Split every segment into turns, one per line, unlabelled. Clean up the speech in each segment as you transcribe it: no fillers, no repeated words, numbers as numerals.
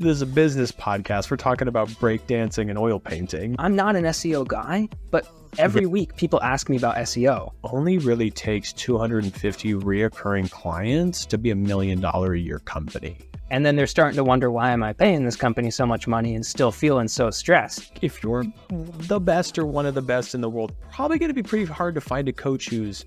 This is a business podcast. We're talking about breakdancing and oil painting.
I'm not an SEO guy, but every week people ask me about SEO.
Only really takes 250 reoccurring clients to be $1 million a year company.
And then they're starting to wonder, why am I paying this company so much money and still feeling so stressed?
If you're the best or one of the best in the world, probably going to be pretty hard to find a coach who's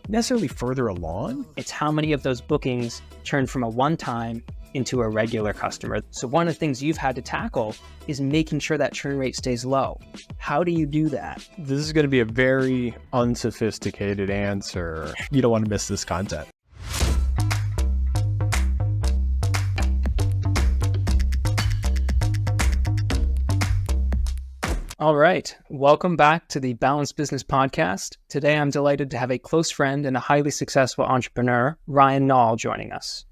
necessarily further along.
It's how many of those bookings turn from a one-time into a regular customer. So one of the things you've had to tackle is making sure that churn rate stays low. How do you do that?
This is going to be a very unsophisticated answer. You don't want to miss this content.
All right. Welcome back to the Balanced Business Podcast. Today, I'm delighted to have a close friend and a highly successful entrepreneur, Ryan Knoll, joining us.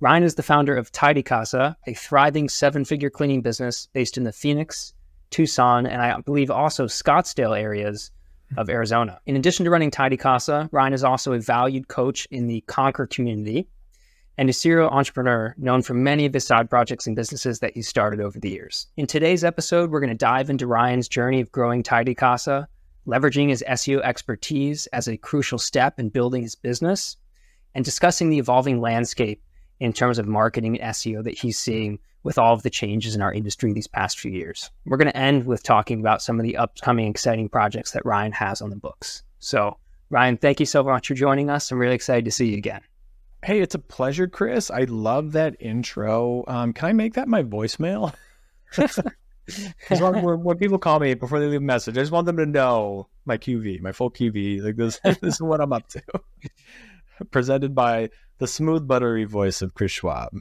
Ryan is the founder of Tidy Casa, a thriving 7-figure cleaning business based in the Phenix, Tucson, and I believe also Scottsdale areas of Arizona. In addition to running Tidy Casa, Ryan is also a valued coach in the Conquer community and a serial entrepreneur known for many of his side projects and businesses that he started over the years. In today's episode, we're going to dive into Ryan's journey of growing Tidy Casa, leveraging his SEO expertise as a crucial step in building his business, and discussing the evolving landscape in terms of marketing and SEO that he's seeing with all of the changes in our industry these past few years. We're going to end with talking about some of the upcoming exciting projects that Ryan has on the books. So, Ryan, thank you so much for joining us. I'm really excited to see you again.
Hey, it's a pleasure, Chris. I love that intro. Can I make that my voicemail? When people call me before they leave a message, I just want them to know my QV, my full QV. Like this is what I'm up to. Presented by the smooth, buttery voice of Chris Schwab.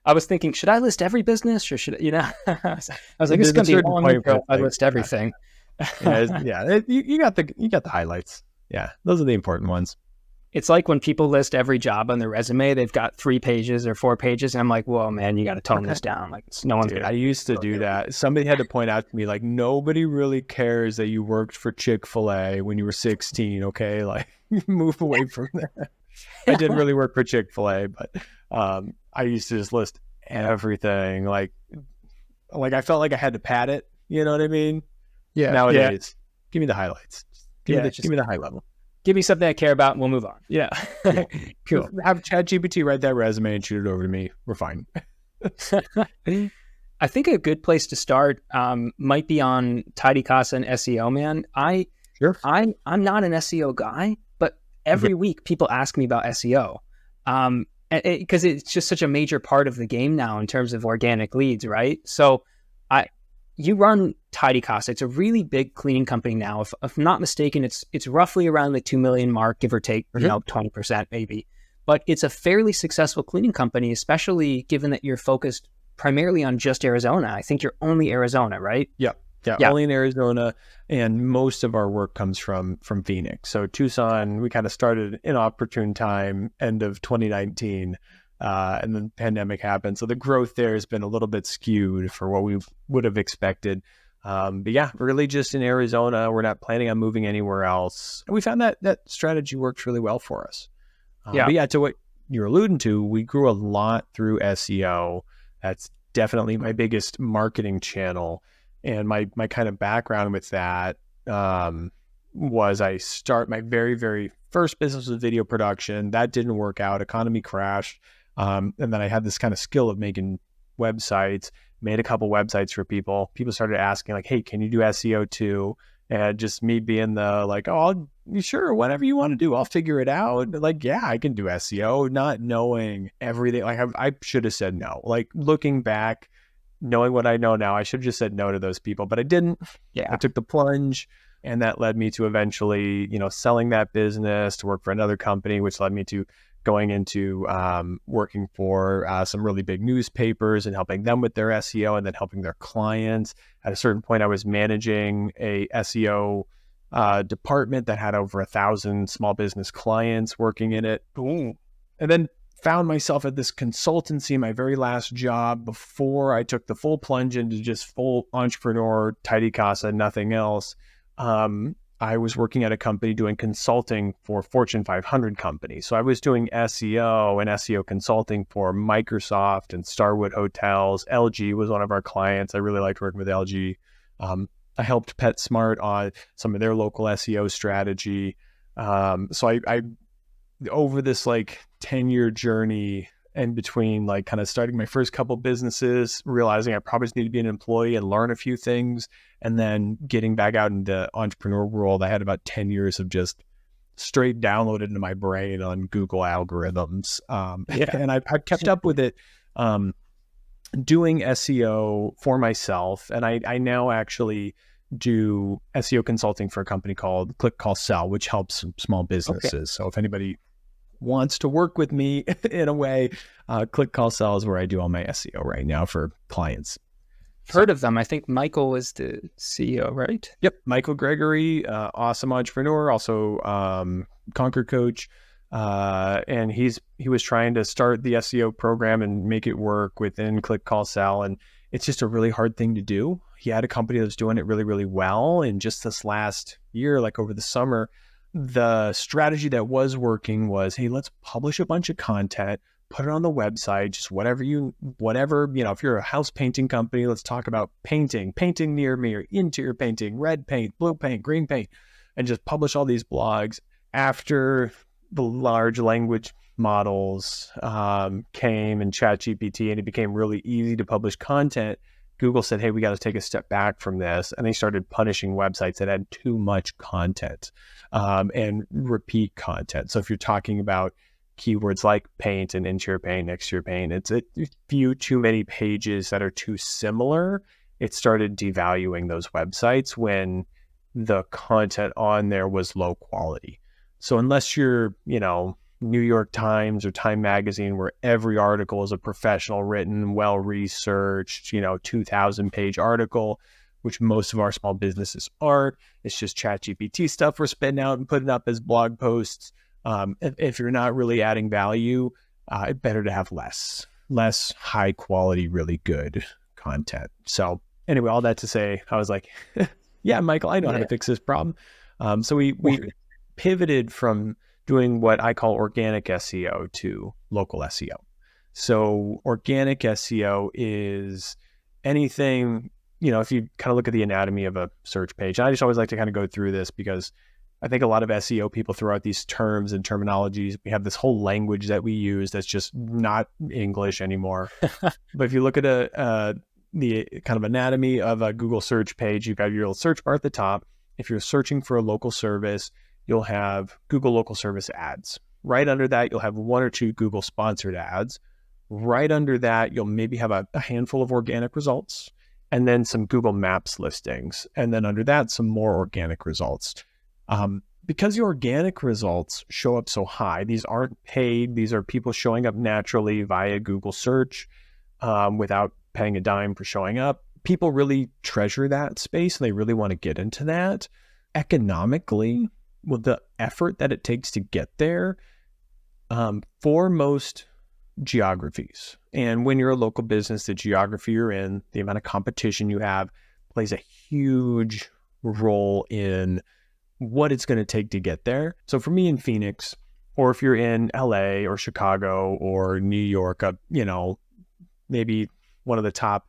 I was thinking, should I list every business or should I, I was like, this is going to be a long intro. I list everything.
You got the highlights. Yeah, those are the important ones.
It's like when people list every job on their resume, they've got 3 pages or 4 pages. And I'm like, whoa, man, you got to tone this down. Like, no one's
I used to do that. Somebody had to point out to me, like, nobody really cares that you worked for Chick-fil-A when you were 16. Okay. Like, move away from that. I didn't really work for Chick-fil-A, but I used to just list everything. Like I felt like I had to pad it. You know what I mean?
Yeah.
Nowadays, give me the highlights. Give me the high level.
Give me something I care about and we'll move on. Yeah.
Cool. Have ChatGPT write that resume and shoot it over to me. We're fine.
I think a good place to start might be on Tidy Casa and SEO, man. I'm not an SEO guy, but every week people ask me about SEO because it's just such a major part of the game now in terms of organic leads, right? So you run Tidy Casa. It's a really big cleaning company now. If I'm not mistaken, it's roughly around the 2 million mark, give or take, 20% maybe. But it's a fairly successful cleaning company, especially given that you're focused primarily on just Arizona. I think you're only Arizona, right?
Yeah, only in Arizona, and most of our work comes from Phenix. So Tucson, we kind of started in opportune time, end of 2019. And then the pandemic happened. So the growth there has been a little bit skewed for what we would have expected. But yeah, really just in Arizona. We're not planning on moving anywhere else. And we found that strategy works really well for us. But yeah, to what you're alluding to, we grew a lot through SEO. That's definitely my biggest marketing channel. And my kind of background with that was I start my very, very first business with video production. That didn't work out. Economy crashed. And then I had this kind of skill of making websites, made a couple websites for people. People started asking like, hey, can you do SEO too? And just me being the like, oh, sure, whatever you want to do, I'll figure it out. Like, yeah, I can do SEO, not knowing everything. Like I should have said no. Like looking back, knowing what I know now, I should have just said no to those people, but I didn't. Yeah, I took the plunge. And that led me to eventually, selling that business to work for another company, which led me to going into working for some really big newspapers and helping them with their SEO and then helping their clients. At a certain point, I was managing a SEO department that had over 1,000 small business clients working in it. Boom. And then found myself at this consultancy, my very last job before I took the full plunge into just full entrepreneur, Tidy Casa, nothing else. I was working at a company doing consulting for Fortune 500 companies. So I was doing SEO and SEO consulting for Microsoft and Starwood Hotels. LG was one of our clients. I really liked working with LG. I helped PetSmart on some of their local SEO strategy. So I over this like 10-year journey in between, like kind of starting my first couple businesses, realizing I probably just need to be an employee and learn a few things, and then getting back out into entrepreneur world, I had about 10 years of just straight downloaded into my brain on Google algorithms. And I've kept up with it, doing SEO for myself. And I now actually do SEO consulting for a company called Click Call Sell, which helps small businesses. Okay. So if anybody wants to work with me in a way, Click Call Sell is where I do all my SEO right now for clients.
Heard of them. I think Michael is the CEO, right?
Yep. Michael Gregory, awesome entrepreneur, also Conquer coach. And he was trying to start the SEO program and make it work within Click Call Sell. And it's just a really hard thing to do. He had a company that was doing it really, really well. And just this last year, like over the summer, the strategy that was working was, hey, let's publish a bunch of content, put it on the website, just whatever, if you're a house painting company, let's talk about painting near me, or interior painting, red paint, blue paint, green paint, and just publish all these blogs. After the large language models came and ChatGPT, and it became really easy to publish content, Google said, hey, we got to take a step back from this. And they started punishing websites that had too much content and repeat content. So if you're talking about keywords like paint and interior paint, exterior paint, it's a few too many pages that are too similar. It started devaluing those websites when the content on there was low quality. So unless you're, New York Times or Time Magazine, where every article is a professional written, well-researched, 2,000-page article, which most of our small businesses aren't. It's just ChatGPT stuff we're spitting out and putting up as blog posts. If you're not really adding value, it's better to have less high quality, really good content. So anyway, all that to say, I was like, yeah, Michael, I know how to fix this problem. So we pivoted from doing what I call organic SEO to local SEO. So organic SEO is anything, if you kind of look at the anatomy of a search page, and I just always like to kind of go through this because I think a lot of SEO people throw out these terms and terminologies. We have this whole language that we use that's just not English anymore. But if you look at the kind of anatomy of a Google search page, you've got your little search bar at the top. If you're searching for a local service, you'll have Google local service ads. Right under that, you'll have one or two Google sponsored ads. Right under that, you'll maybe have a handful of organic results, and then some Google Maps listings. And then under that, some more organic results. Because the organic results show up so high, these aren't paid. These are people showing up naturally via Google search without paying a dime for showing up. People really treasure that space, and they really want to get into that. Economically, with the effort that it takes to get there, for most geographies. And when you're a local business, the geography you're in, the amount of competition you have plays a huge role in what it's going to take to get there. So for me in Phenix, or if you're in LA or Chicago or New York, maybe one of the top,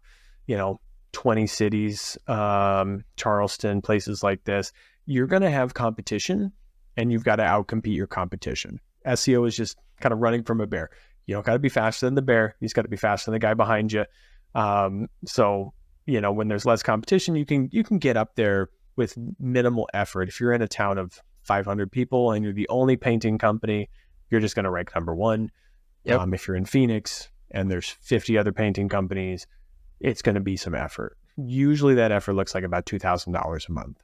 20 cities, Charleston, places like this, you're going to have competition, and you've got to outcompete your competition. SEO is just kind of running from a bear. You don't got to be faster than the bear. You just got to be faster than the guy behind you. So, when there's less competition, you can get up there with minimal effort. If you're in a town of 500 people and you're the only painting company, you're just going to rank number one. Yep. If you're in Phoenix and there's 50 other painting companies, it's going to be some effort. Usually that effort looks like about $2,000 a month.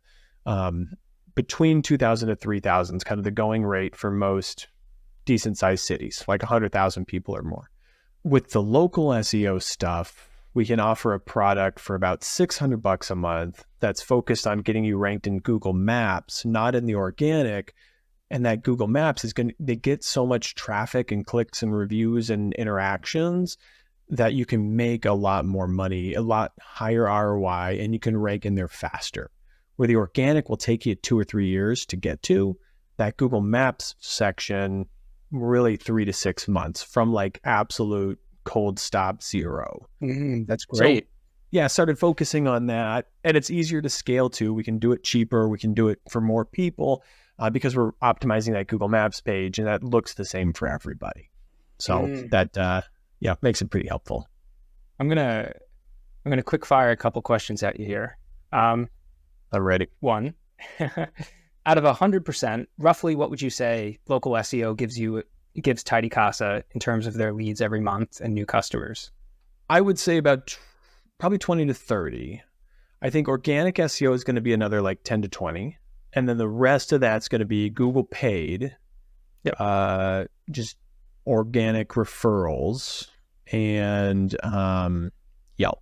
Between 2,000 to 3,000 is kind of the going rate for most decent sized cities, like 100,000 people or more. With the local SEO stuff, we can offer a product for about $600 a month that's focused on getting you ranked in Google Maps, not in the organic. And that Google Maps they get so much traffic and clicks and reviews and interactions that you can make a lot more money, a lot higher ROI, and you can rank in there faster. where the organic will take you 2 or 3 years to get to. That Google Maps section, really 3 to 6 months from like absolute cold stop zero.
That's great.
So yeah, I started focusing on that, and it's easier to scale to. We can do it cheaper. We can do it for more people because we're optimizing that Google Maps page, and that looks the same for everybody. So that makes it pretty helpful.
I'm gonna quick fire a couple questions at you here.
I'm ready.
One, out of 100%, roughly what would you say local SEO gives Tidy Casa in terms of their leads every month and new customers?
I would say about probably 20 to 30. I think organic SEO is going to be another like 10 to 20. And then the rest of that's going to be Google paid, just organic referrals, and Yelp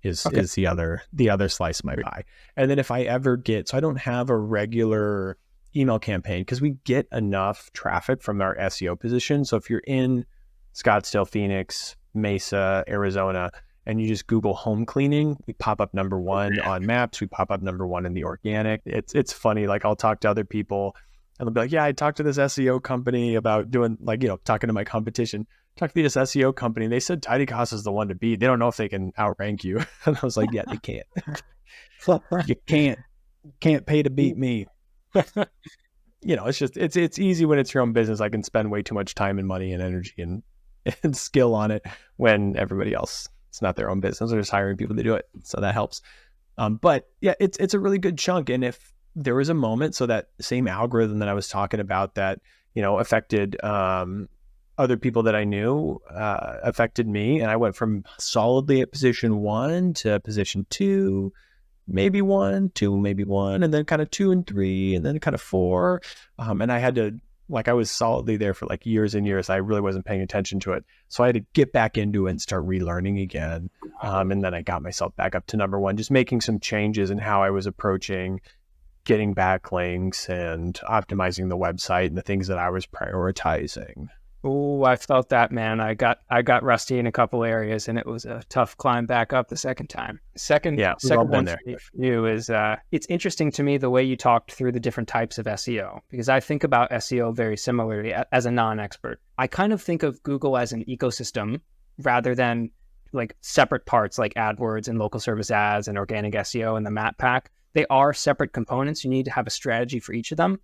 is the other slice of my pie. And then if I ever get, so I don't have a regular email campaign because we get enough traffic from our SEO position. So if you're in Scottsdale, Phenix, Mesa, Arizona, and you just Google home cleaning, we pop up number one on maps. We pop up number one in the organic. It's funny. Like I'll talk to other people and they'll be like, yeah, I talked to this SEO company about doing like, talking to my competition, talked to this SEO company. They said Tidy Casa is the one to beat. They don't know if they can outrank you. And I was like, yeah, they can't. You can't pay to beat me. It's just, it's easy when it's your own business. I can spend way too much time and money and energy and skill on it when everybody else, it's not their own business. They're just hiring people to do it. So that helps. But yeah, it's a really good chunk. And if there was a moment, so that same algorithm that I was talking about that, affected other people that I knew, affected me. And I went from solidly at position 1 to position 2, maybe 1, 2, maybe 1, and then kind of 2 and 3, and then kind of 4. And I had to, I was solidly there for like years and years. I really wasn't paying attention to it. So I had to get back into it and start relearning again. And then I got myself back up to number 1, just making some changes in how I was approaching getting backlinks and optimizing the website and the things that I was prioritizing.
Oh, I felt that, man. I got rusty in a couple areas, and it was a tough climb back up the second time. Second one for you is it's interesting to me the way you talked through the different types of SEO, because I think about SEO very similarly as a non-expert. I kind of think of Google as an ecosystem rather than like separate parts like AdWords and local service ads and organic SEO and the map pack. They are separate components. You need to have a strategy for each of them.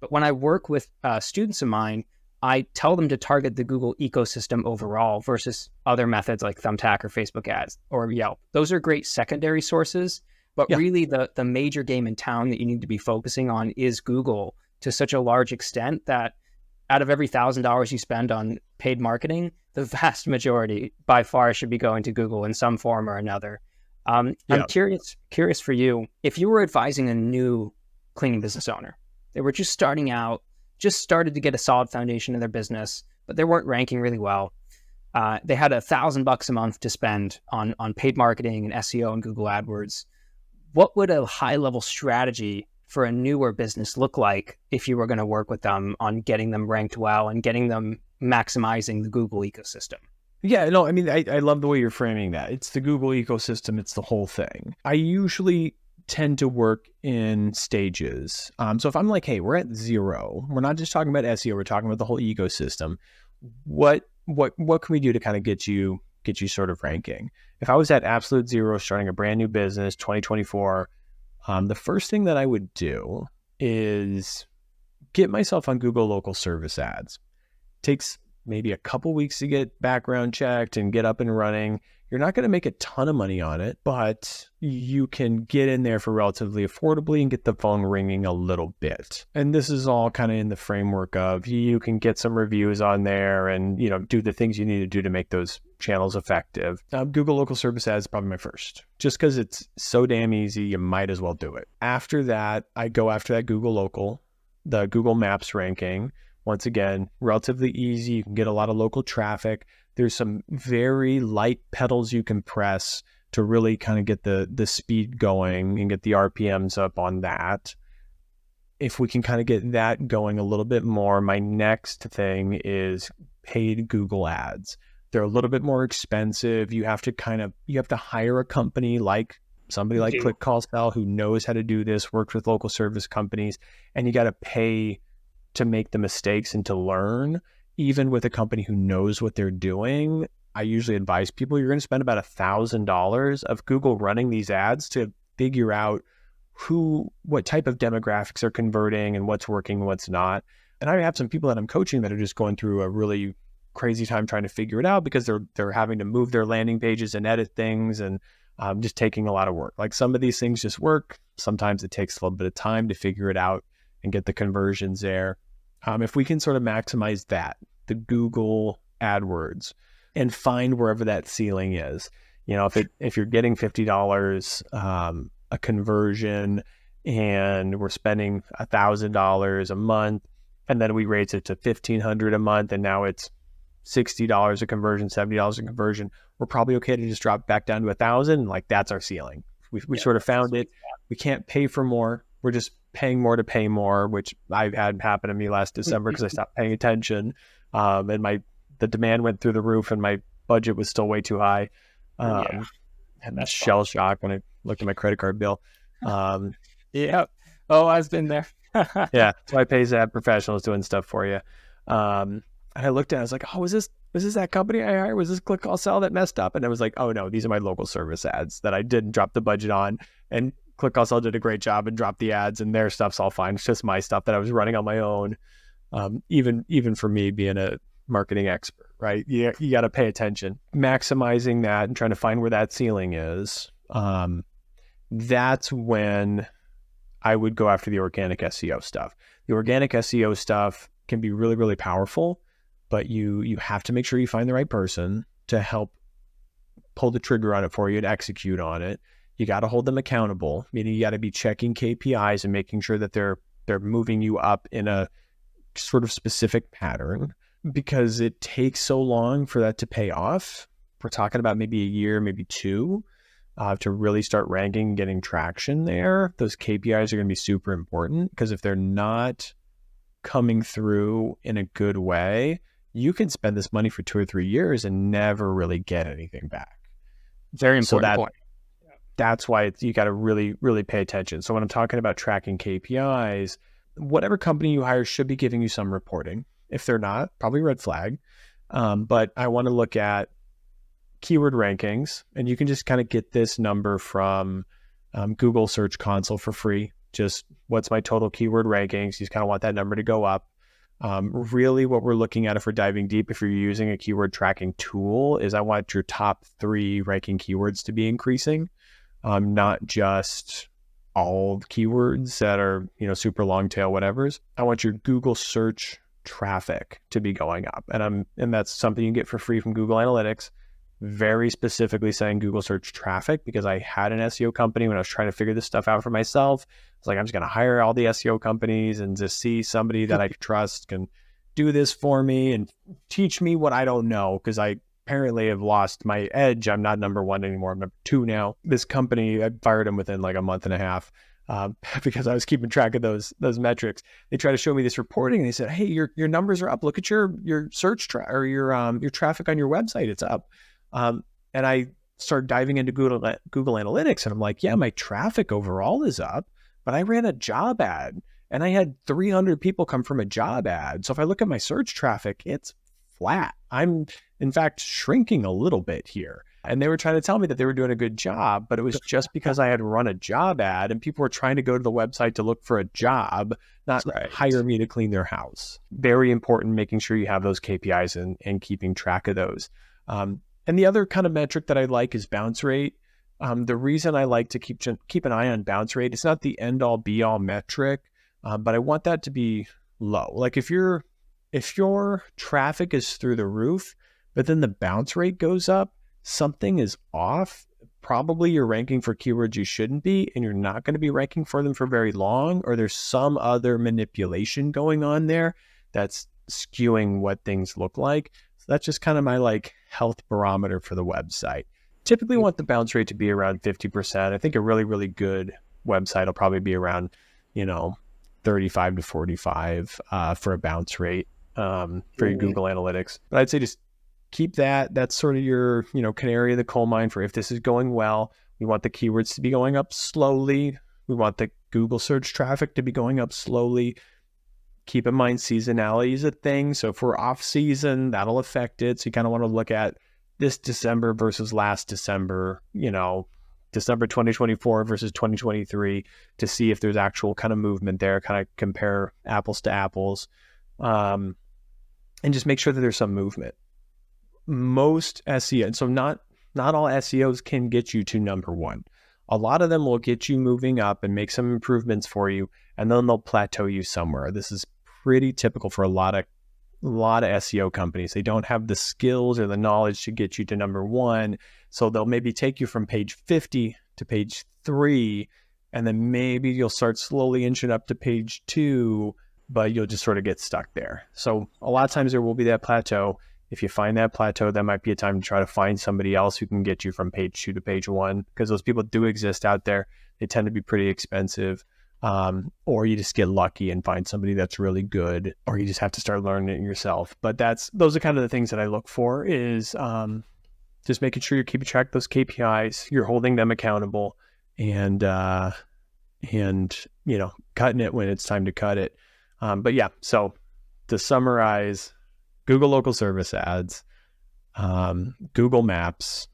But when I work with students of mine, I tell them to target the Google ecosystem overall versus other methods like Thumbtack or Facebook ads or Yelp. Those are great secondary sources, but really the major game in town that you need to be focusing on is Google to such a large extent that out of every $1,000 you spend on paid marketing, the vast majority by far should be going to Google in some form or another. I'm curious for you, if you were advising a new cleaning business owner, they were just starting out, just started to get a solid foundation in their business, but they weren't ranking really well. They had $1,000 a month to spend on paid marketing and SEO and Google AdWords. What would a high-level strategy for a newer business look like if you were going to work with them on getting them ranked well and getting them maximizing the Google ecosystem?
Yeah, no, I mean, I love the way you're framing that. It's the Google ecosystem. It's the whole thing. I usually tend to work in stages. So if I'm like, hey, we're at 0, we're not just talking about SEO, we're talking about the whole ecosystem. What can we do to kind of get you sort of ranking? If I was at absolute 0, starting a brand new business, 2024, the first thing that I would do is get myself on Google local service ads. Takes maybe a couple weeks to get background checked and get up and running. You're not going to make a ton of money on it, but you can get in there for relatively affordably and get the phone ringing a little bit. And this is all kind of in the framework of you can get some reviews on there and, do the things you need to do to make those channels effective. Google local service ads is probably my first, just because it's so damn easy. You might as well do it. After that, I go after that Google local, the Google Maps ranking. Once again, relatively easy. You can get a lot of local traffic. There's some very light pedals you can press to really kind of get the speed going and get the RPMs up on that. If we can kind of get that going a little bit more, my next thing is paid Google ads. They're a little bit more expensive. You have to hire a company like somebody
You
like
do.
Click Call Sell who knows how to do this, works with local service companies, and you got to pay to make the mistakes and to learn. Even with a company who knows what they're doing, I usually advise people you're going to spend about $1,000 of Google running these ads to figure out what type of demographics are converting and what's working and what's not. And I have some people that I'm coaching that are just going through a really crazy time trying to figure it out because they're having to move their landing pages and edit things and just taking a lot of work. Like some of these things just work. Sometimes it takes a little bit of time to figure it out and get the conversions there. If we can sort of maximize that, the Google AdWords, and find wherever that ceiling is, if you're getting $50 a conversion and we're spending $1,000 a month, and then we raise it to $1,500 a month, and now it's $60 a conversion, $70 a conversion, we're probably okay to just drop back down to 1,000. Like that's our ceiling. We sort of found it. We can't pay for more. We're just paying more to pay more, which I've had happen to me last December because I stopped paying attention. And the demand went through the roof and my budget was still way too high. Had that shell shock when I looked at my credit card bill.
Yeah. Oh, I've been there.
Yeah. So I pay ad professionals doing stuff for you. And I looked at it, I was like, oh, was this that company I hired? Was this Click Call Sell that messed up? And I was like, oh no, these are my local service ads that I didn't drop the budget on. And Click Call Sell did a great job and dropped the ads, and their stuff's all fine. It's just my stuff that I was running on my own. Even for me being a marketing expert, right? You got to pay attention, maximizing that and trying to find where that ceiling is. That's when I would go after the organic SEO stuff. The organic SEO stuff can be really, really powerful, but you have to make sure you find the right person to help pull the trigger on it for you and execute on it. You got to hold them accountable, meaning you got to be checking KPIs and making sure that they're moving you up in a sort of specific pattern, because it takes so long for that to pay off. We're talking about maybe a year, maybe two, to really start ranking and getting traction there. Those KPIs are going to be super important, because if they're not coming through in a good way, you can spend this money for 2 or 3 years and never really get anything back.
Very important point.
That's why you got to really, really pay attention. So when I'm talking about tracking KPIs, whatever company you hire should be giving you some reporting. If they're not, probably red flag. But I want to look at keyword rankings, and you can just kind of get this number from Google Search Console for free. Just what's my total keyword rankings? You just kind of want that number to go up. Really what we're looking at, if we're diving deep, if you're using a keyword tracking tool, is I want your top 3 ranking keywords to be increasing, not just all the keywords that are, super long tail whatevers. I want your Google search traffic to be going up. And that's something you can get for free from Google Analytics, very specifically saying Google search traffic, because I had an SEO company when I was trying to figure this stuff out for myself. It's like, I'm just going to hire all the SEO companies and just see somebody that I trust can do this for me and teach me what I don't know, because I apparently have lost my edge. I'm not number 1 anymore. I'm number 2 now. This company, I fired them within like a month and a half because I was keeping track of those metrics. They tried to show me this reporting and they said, hey, your numbers are up. Look at your search or your traffic on your website. It's up. And I started diving into Google Analytics, and I'm like, yeah, my traffic overall is up, but I ran a job ad and I had 300 people come from a job ad. So if I look at my search traffic, it's flat. I'm in fact shrinking a little bit here. And they were trying to tell me that they were doing a good job, but it was just because I had run a job ad and people were trying to go to the website to look for a job, not hire me to clean their house. Very important, making sure you have those KPIs and keeping track of those. And the other kind of metric that I like is bounce rate. The reason I like to keep an eye on bounce rate, it's not the end all be all metric, but I want that to be low. Like if your traffic is through the roof, but then the bounce rate goes up, something is off. Probably you're ranking for keywords you shouldn't be, and you're not going to be ranking for them for very long, or there's some other manipulation going on there that's skewing what things look like. So that's just kind of my health barometer for the website. Typically want the bounce rate to be around 50%. I think a really, really good website will probably be around, 35 to 45 for a bounce rate for your Google Analytics. But I'd say just keep that. That's sort of your, canary in the coal mine for if this is going well. We want the keywords to be going up slowly. We want the Google search traffic to be going up slowly. Keep in mind, seasonality is a thing. So if we're off season, that'll affect it. So you kind of want to look at this December versus last December, December 2024 versus 2023 to see if there's actual kind of movement there, kind of compare apples to apples, and just make sure that there's some movement. Most SEO, so not all SEOs can get you to number one. A lot of them will get you moving up and make some improvements for you, and then they'll plateau you somewhere. This is pretty typical for a lot of SEO companies. They don't have the skills or the knowledge to get you to number one. So they'll maybe take you from page 50 to page 3, and then maybe you'll start slowly inching up to page 2, but you'll just sort of get stuck there. So a lot of times there will be that plateau. If you find that plateau, that might be a time to try to find somebody else who can get you from page 2 to page 1, because those people do exist out there. They tend to be pretty expensive. Or you just get lucky and find somebody that's really good, or you just have to start learning it yourself. But those are kind of the things that I look for, is just making sure you're keeping track of those KPIs, you're holding them accountable, and cutting it when it's time to cut it. But yeah, so to summarize, Google local service ads, Google Maps,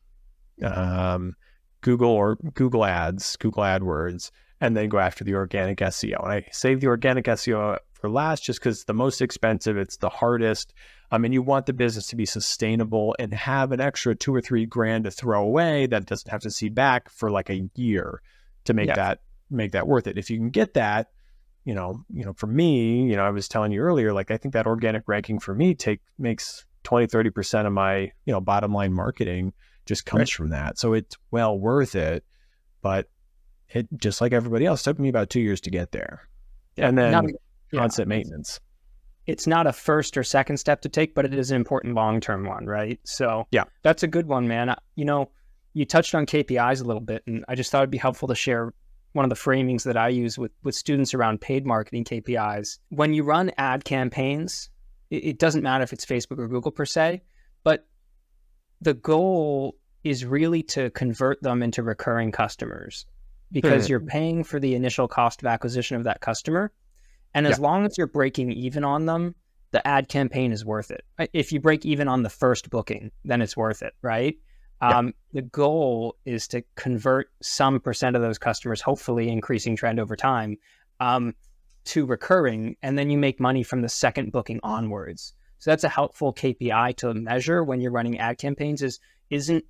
Google Ads, Google AdWords, and then go after the organic SEO. And I save the organic SEO for last just because it's the most expensive, it's the hardest. And you want the business to be sustainable and have an extra $2 or $3 grand to throw away that doesn't have to see back for like a year to make that worth it. If you can get that, for me, I was telling you earlier, like, I think that organic ranking for me makes 20-30% of my, bottom line marketing just comes from that. So it's well worth it, but it, just like everybody else, took me about 2 years to get there. And then constant maintenance.
It's not a first or second step to take, but it is an important long-term one, right? So yeah, that's a good one, man. You touched on KPIs a little bit, and I just thought it'd be helpful to share one of the framings that I use with students around paid marketing KPIs. When you run ad campaigns, it doesn't matter if it's Facebook or Google per se, but the goal is really to convert them into recurring customers, because you're paying for the initial cost of acquisition of that customer. And as long as you're breaking even on them, the ad campaign is worth it. If you break even on the first booking, then it's worth it, right? The goal is to convert some percent of those customers, hopefully increasing trend over time, to recurring, and then you make money from the second booking onwards. So that's a helpful KPI to measure when you're running ad campaigns. Isn't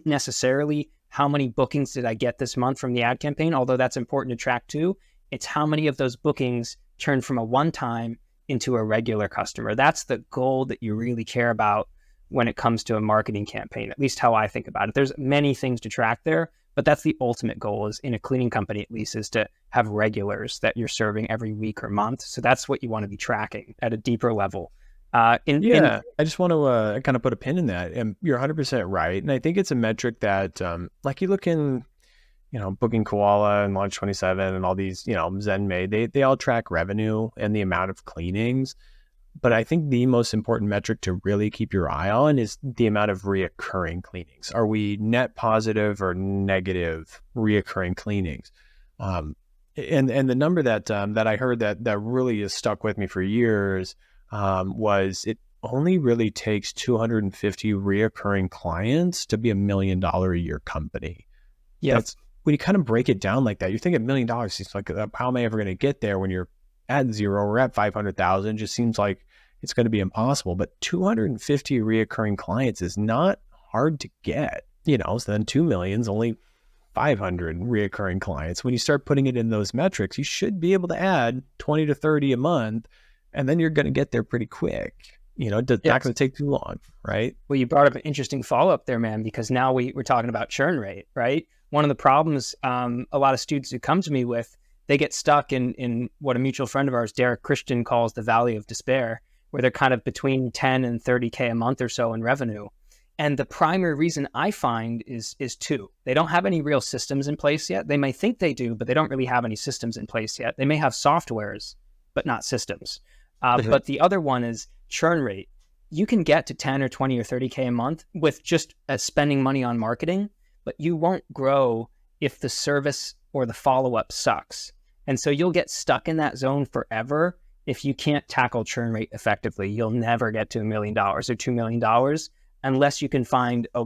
necessarily how many bookings did I get this month from the ad campaign, although that's important to track too. It's how many of those bookings turn from a one-time into a regular customer. That's the goal that you really care about when it comes to a marketing campaign, at least how I think about it. There's many things to track there, but that's the ultimate goal, is in a cleaning company at least, is to have regulars that you're serving every week or month. So that's what you want to be tracking at a deeper level. I
just want to kind of put a pin in that, and you're 100% right. And I think it's a metric that, like you look in, Booking Koala and Launch 27 and all these, ZenMaid, they all track revenue and the amount of cleanings. But I think the most important metric to really keep your eye on is the amount of reoccurring cleanings. Are we net positive or negative reoccurring cleanings? And the number that I heard that really has stuck with me for years was it only really takes 250 reoccurring clients to be $1 million a year company. Yeah, that's when you kind of break it down like that. You're thinking $1 million. It's like, how am I ever going to get there when you're at zero or at 500,000? Just seems like it's going to be impossible. But 250 reoccurring clients is not hard to get. So then 2 million is only 500 reoccurring clients. When you start putting it in those metrics, you should be able to add 20 to 30 a month, and then you're going to get there pretty quick. It's not going to take too long, right?
Well, you brought up an interesting follow-up there, man, because now we're talking about churn rate, right? One of the problems a lot of students who come to me with, they get stuck in what a mutual friend of ours, Derek Christian, calls the valley of despair, where they're kind of between 10 and 30K a month or so in revenue. And the primary reason I find is two. They don't have any real systems in place yet. They may think they do, but they don't really have any systems in place yet. They may have softwares, but not systems. But the other one is churn rate. You can get to 10 or 20 or 30K a month with just spending money on marketing, but you won't grow if the service or the follow-up sucks. And so you'll get stuck in that zone forever if you can't tackle churn rate effectively. You'll never get to $1 million or $2 million unless you can find a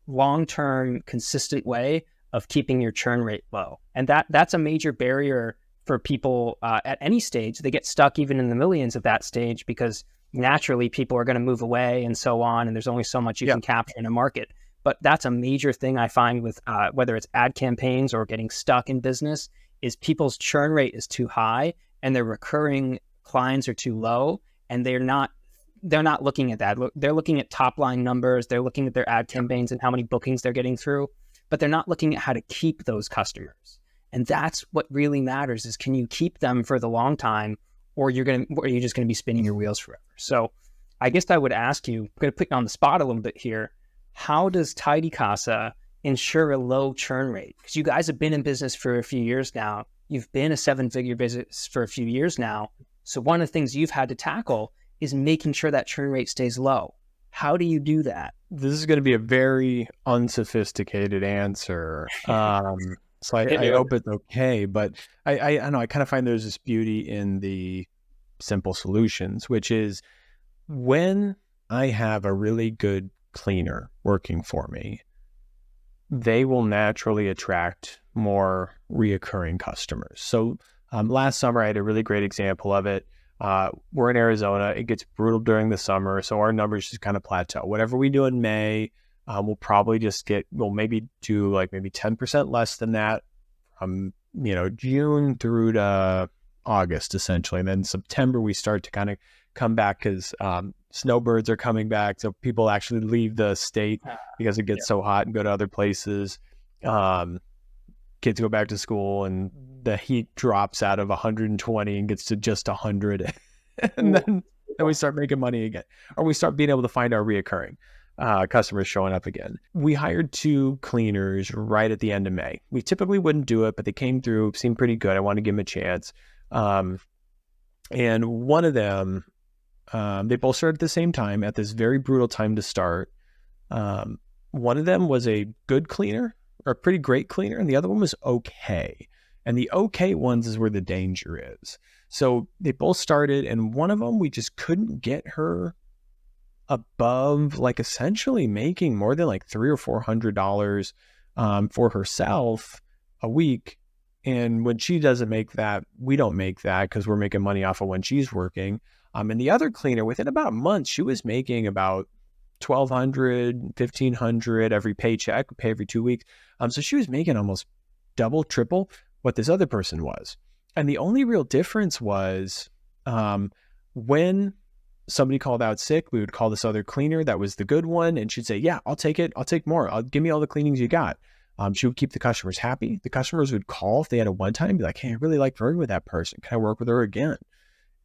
long-term consistent way of keeping your churn rate low. And that's a major barrier for people at any stage. They get stuck even in the millions at that stage because naturally people are going to move away and so on. And there's only so much you can capture in a market. But that's a major thing I find with whether it's ad campaigns or getting stuck in business is people's churn rate is too high and their recurring clients are too low, and they're not looking at that. They're looking at top line numbers. They're looking at their ad campaigns and how many bookings they're getting through, but they're not looking at how to keep those customers. And that's what really matters is, can you keep them for the long time, or you're just going to be spinning your wheels forever? So I guess I would ask you, I'm going to put you on the spot a little bit here. How does Tidy Casa ensure a low churn rate? Because you guys have been in business for a few years now. You've been a 7-figure business for a few years now. So one of the things you've had to tackle is making sure that churn rate stays low. How do you do that?
This is going to be a very unsophisticated answer. So I hope it's okay, but I know I kind of find there's this beauty in the simple solutions, which is when I have a really good cleaner working for me, they will naturally attract more reoccurring customers. So last summer, I had a really great example of it. We're in Arizona. It gets brutal during the summer, so our numbers just kind of plateau. Whatever we do in May, we'll probably we'll maybe do like maybe 10% less than that from, June through to August, essentially. And then September, we start to kind of come back because snowbirds are coming back. So people actually leave the state because it gets so hot and go to other places. Kids go back to school and the heat drops out of 120 and gets to just 100. And then we start making money again, or we start being able to find our reoccurring customers showing up again. We hired 2 cleaners right at the end of May. We typically wouldn't do it, but they came through, seemed pretty good. I wanted to give them a chance. And one of them, they both started at the same time at this very brutal time to start. One of them was a good cleaner, or a pretty great cleaner, and the other one was okay. And the okay ones is where the danger is. So they both started, and one of them, we just couldn't get her above, like, essentially making more than like $300 or $400 for herself a week. And when she doesn't make that, we don't make that because we're making money off of when she's working. And the other cleaner, within about a month, she was making about $1,200, $1,500 every paycheck, pay every 2 weeks. So she was making almost double, triple what this other person was. And the only real difference was when somebody called out sick, we would call this other cleaner that was the good one, and she'd say, yeah, I'll take it. I'll take more. Give me all the cleanings you got. She would keep the customers happy. The customers would call if they had a one-time and be like, hey, I really like working with that person. Can I work with her again?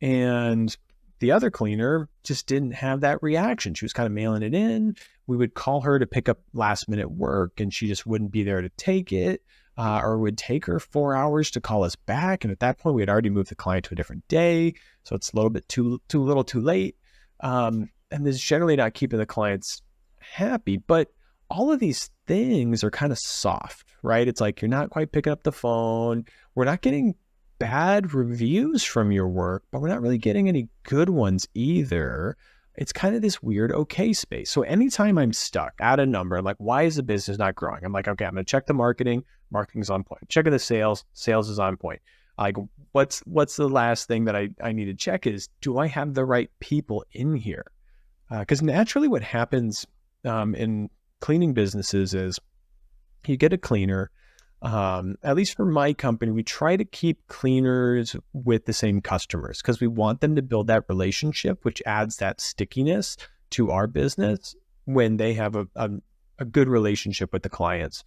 And the other cleaner just didn't have that reaction. She was kind of mailing it in. We would call her to pick up last minute work and she just wouldn't be there to take it, or it would take her 4 hours to call us back. And at that point, we had already moved the client to a different day. So it's a little bit too little too late. And this is generally not keeping the clients happy, but all of these things are kind of soft, right? It's like, you're not quite picking up the phone. We're not getting bad reviews from your work, but we're not really getting any good ones either. It's kind of this weird okay space. So anytime I'm stuck at a number, I'm like, why is the business not growing? I'm like, okay, I'm going to check the marketing. Marketing's on point. Checking the sales. Sales is on point. Like, what's the last thing that I need to check is, do I have the right people in here? Because naturally what happens in cleaning businesses is you get a cleaner. At least for my company, we try to keep cleaners with the same customers because we want them to build that relationship, which adds that stickiness to our business when they have a good relationship with the clients.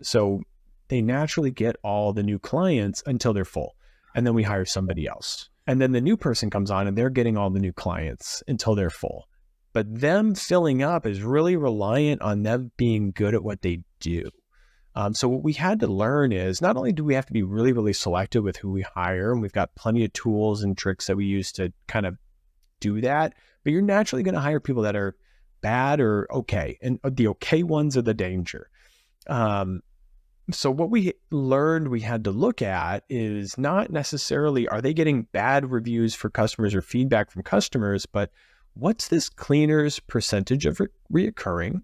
So they naturally get all the new clients until they're full. And then we hire somebody else. And then the new person comes on and they're getting all the new clients until they're full. But them filling up is really reliant on them being good at what they do. So what we had to learn is, not only do we have to be really, really selective with who we hire, and we've got plenty of tools and tricks that we use to kind of do that, but you're naturally going to hire people that are bad or okay? And the okay ones are the danger. So what we learned we had to look at is not necessarily, are they getting bad reviews for customers or feedback from customers, but what's this cleaner's percentage of reoccurring?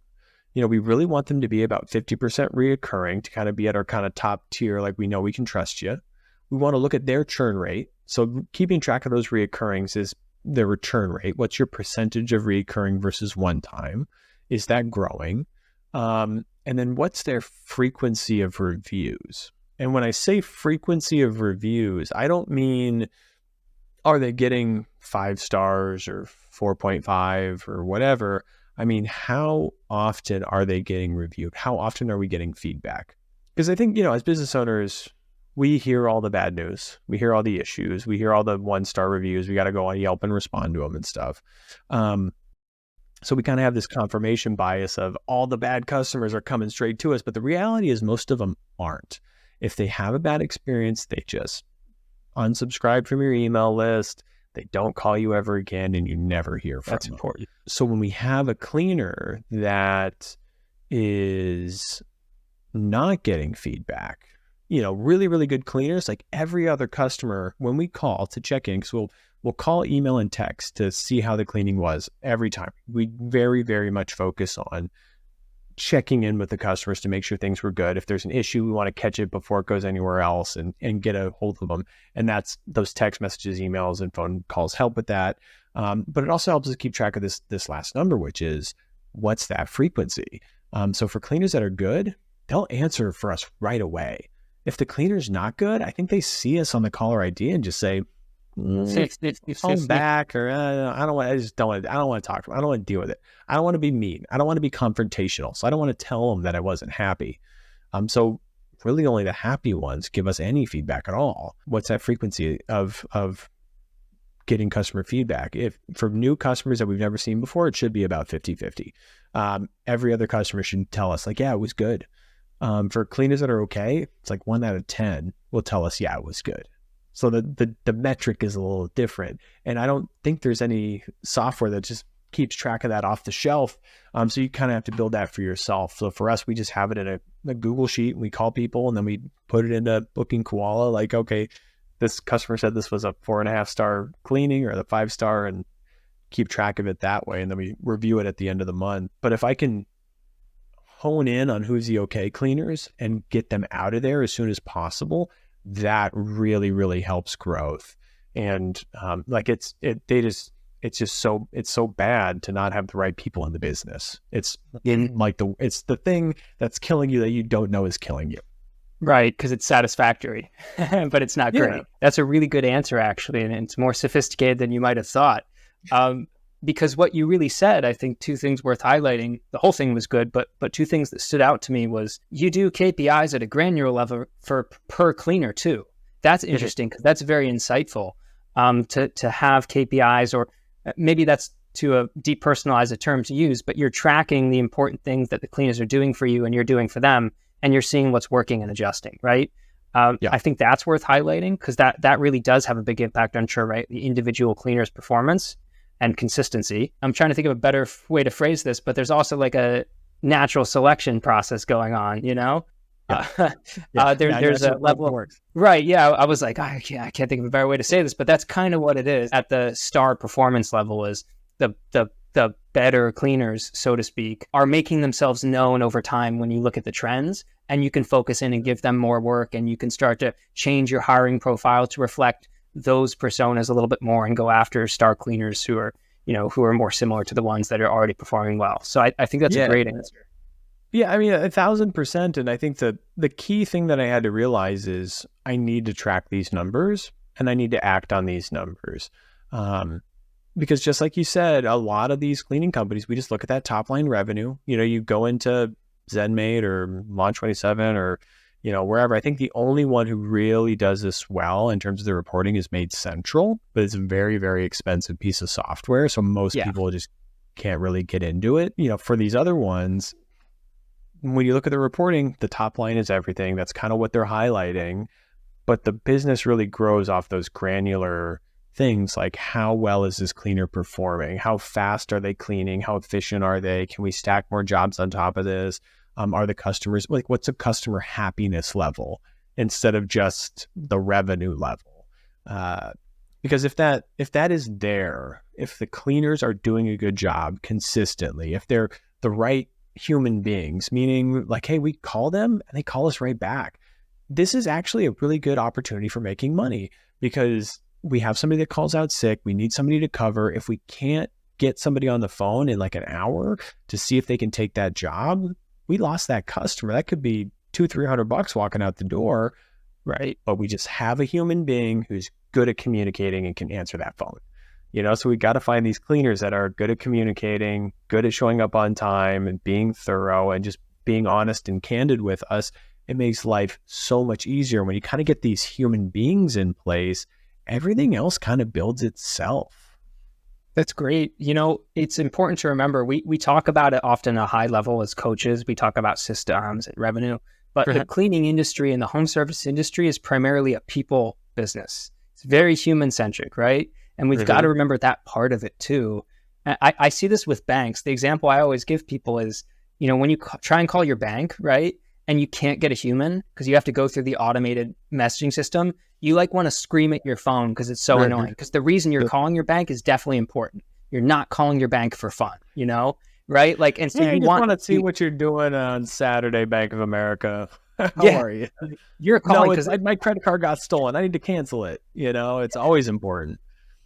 We really want them to be about 50% reoccurring to kind of be at our kind of top tier, like we know we can trust you. We want to look at their churn rate. So keeping track of those reoccurrings is their return rate. What's your percentage of reoccurring versus one time? Is that growing? And then what's their frequency of reviews? And when I say frequency of reviews, I don't mean, are they getting 5 stars or 4.5 or whatever? I mean, how often are they getting reviewed? How often are we getting feedback? Because I think, as business owners, we hear all the bad news. We hear all the issues. We hear all the 1-star reviews. We got to go on Yelp and respond to them and stuff. So we kind of have this confirmation bias of all the bad customers are coming straight to us. But the reality is most of them aren't. If they have a bad experience, they just unsubscribe from your email list. They don't call you ever again, and you never hear from them.
That's important.
So when we have a cleaner that is not getting feedback, really, really good cleaners, like every other customer, when we call to check in, because we'll call, email, and text to see how the cleaning was every time. We very, very much focus on checking in with the customers to make sure things were good. If there's an issue, we want to catch it before it goes anywhere else and get a hold of them. And that's those text messages, emails, and phone calls help with that. But it also helps us keep track of this last number, which is what's that frequency? So for cleaners that are good, they'll answer for us right away. If the cleaner's not good, I think they see us on the caller ID and just say, phone back, or I don't want to talk to them. I don't want to deal with it. I don't want to be mean. I don't want to be confrontational. So I don't want to tell them that I wasn't happy. So really only the happy ones give us any feedback at all. What's that frequency of getting customer feedback? If for new customers that we've never seen before, it should be about 50-50. Every other customer should tell us like, yeah, it was good. For cleaners that are okay, it's like 1 out of 10 will tell us, yeah, it was good. So the metric is a little different. And I don't think there's any software that just keeps track of that off the shelf. So you kind of have to build that for yourself. So for us, we just have it in a Google sheet, and we call people, and then we put it into Booking Koala. Like, okay, this customer said this was a 4.5-star cleaning or the 5-star, and keep track of it that way. And then we review it at the end of the month. But if I can hone in on who's the okay cleaners and get them out of there as soon as possible, that really, really helps growth. And it's so bad to not have the right people in the business. It's the thing that's killing you that you don't know is killing you.
Right, because it's satisfactory, but it's not great. That's a really good answer, actually, and it's more sophisticated than you might have thought. Because what you really said, I think 2 things worth highlighting. The whole thing was good, but 2 things that stood out to me was you do KPIs at a granular level for per cleaner too. That's interesting because that's very insightful to have KPIs, or maybe that's too depersonalized a term to use, but you're tracking the important things that the cleaners are doing for you and you're doing for them, and you're seeing what's working and adjusting, right? I think that's worth highlighting because that really does have a big impact on churn rate, the individual cleaner's performance and consistency. I'm trying to think of a better way to phrase this, but there's also like a natural selection process going on, There's a level of work. Right. Yeah. I was like, I can't think of a better way to say this, but that's kind of what it is at the star performance level. Is the better cleaners, so to speak, are making themselves known over time when you look at the trends, and you can focus in and give them more work, and you can start to change your hiring profile to reflect those personas a little bit more and go after star cleaners who are more similar to the ones that are already performing well. So I think that's a great answer.
Yeah, I mean, 1,000%. And I think the key thing that I had to realize is I need to track these numbers and I need to act on these numbers. Because just like you said, a lot of these cleaning companies, we just look at that top line revenue. You go into ZenMate or Launch27 or wherever. I think the only one who really does this well in terms of the reporting is Made Central, but it's a very, very expensive piece of software. So most people just can't really get into it. For these other ones, when you look at the reporting, the top line is everything. That's kind of what they're highlighting. But the business really grows off those granular things like how well is this cleaner performing? How fast are they cleaning? How efficient are they? Can we stack more jobs on top of this? Are the customers, like, what's a customer happiness level instead of just the revenue level? Because if that is there, if the cleaners are doing a good job consistently, if they're the right human beings, meaning like, hey, we call them and they call us right back, this is actually a really good opportunity for making money, because we have somebody that calls out sick. We need somebody to cover. If we can't get somebody on the phone in like an hour to see if they can take that job, we lost that customer. That could be $200-300 walking out the door, right? But we just have a human being who's good at communicating and can answer that phone. So we got to find these cleaners that are good at communicating, good at showing up on time and being thorough and just being honest and candid with us. It makes life so much easier when you kind of get these human beings in place. Everything else kind of builds itself.
That's great. It's important to remember, we talk about it often at a high level as coaches. We talk about systems and revenue, but the cleaning industry and the home service industry is primarily a people business. It's very human centric, right? And we've got to remember that part of it too. I see this with banks. The example I always give people is, when you try and call your bank, right? And you can't get a human because you have to go through the automated messaging system, you want to scream at your phone because it's so annoying. Because the reason you're calling your bank is definitely important. You're not calling your bank for fun, right? And so
you just want to see what you're doing on Saturday, Bank of America. How are you?
You're calling because
my credit card got stolen. I need to cancel it. It's always important.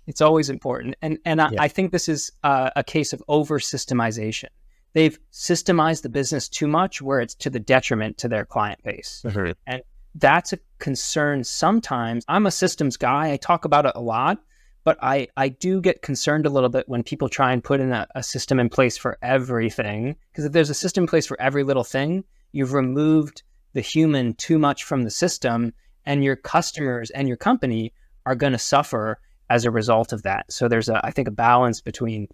It's always important. And I think this is a case of over-systemization. They've systemized the business too much where it's to the detriment to their client base. And that's a concern sometimes. I'm a systems guy. I talk about it a lot, but I do get concerned a little bit when people try and put in a system in place for everything. Because if there's a system in place for every little thing, you've removed the human too much from the system, and your customers and your company are going to suffer as a result of that. So there's I think a balance between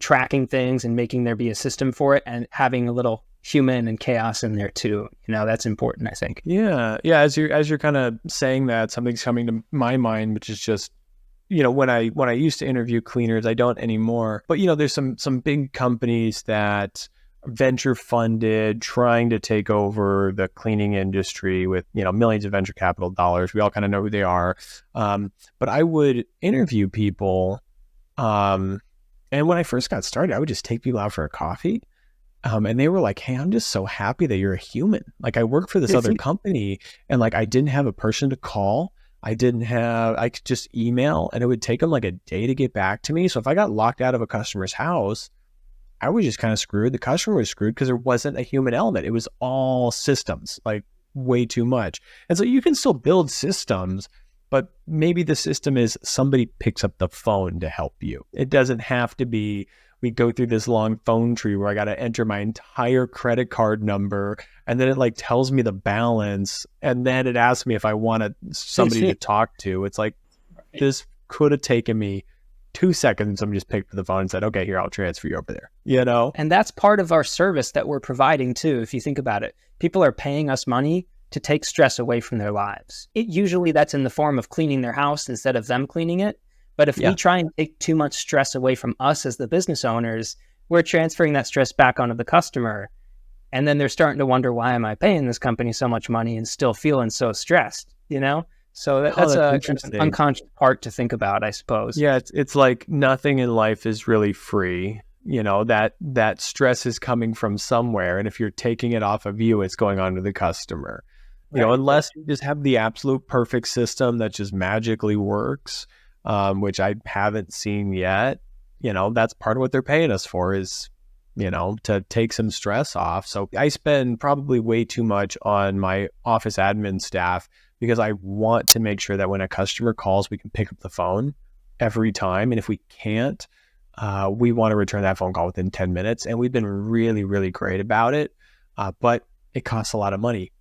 tracking things and making there be a system for it, and having a little human and chaos in there too. That's important, I think.
Yeah. As you're kind of saying that, something's coming to my mind, which is just, when I used to interview cleaners, I don't anymore. But there's some big companies that venture funded, trying to take over the cleaning industry with millions of venture capital dollars. We all kind of know who they are. But I would interview people. And when I first got started, I would just take people out for a coffee. And they were like, hey, I'm just so happy that you're a human. Like, I work for this other company, and I didn't have a person to call. I could just email, and it would take them like a day to get back to me. So if I got locked out of a customer's house, I was just kind of screwed. The customer was screwed because there wasn't a human element. It was all systems, like way too much. And so you can still build systems, but maybe the system is somebody picks up the phone to help you. It doesn't have to be, we go through this long phone tree where I got to enter my entire credit card number, and then it tells me the balance, and then it asks me if I want somebody to talk to. It's like, this could have taken me 2 seconds. Somebody just picked up the phone and said, okay, here, I'll transfer you over there.
And that's part of our service that we're providing too. If you think about it, people are paying us money to take stress away from their lives. Usually that's in the form of cleaning their house instead of them cleaning it. But if we try and take too much stress away from us as the business owners, we're transferring that stress back onto the customer. And then they're starting to wonder, why am I paying this company so much money and still feeling so stressed, So that's an unconscious part to think about, I suppose.
Yeah, it's like nothing in life is really free. That stress is coming from somewhere. And if you're taking it off of you, it's going on to the customer. Unless you just have the absolute perfect system that just magically works, which I haven't seen yet. That's part of what they're paying us for, is, to take some stress off. So I spend probably way too much on my office admin staff, because I want to make sure that when a customer calls, we can pick up the phone every time. And if we can't, we want to return that phone call within 10 minutes. And we've been really, really great about it. But it costs a lot of money.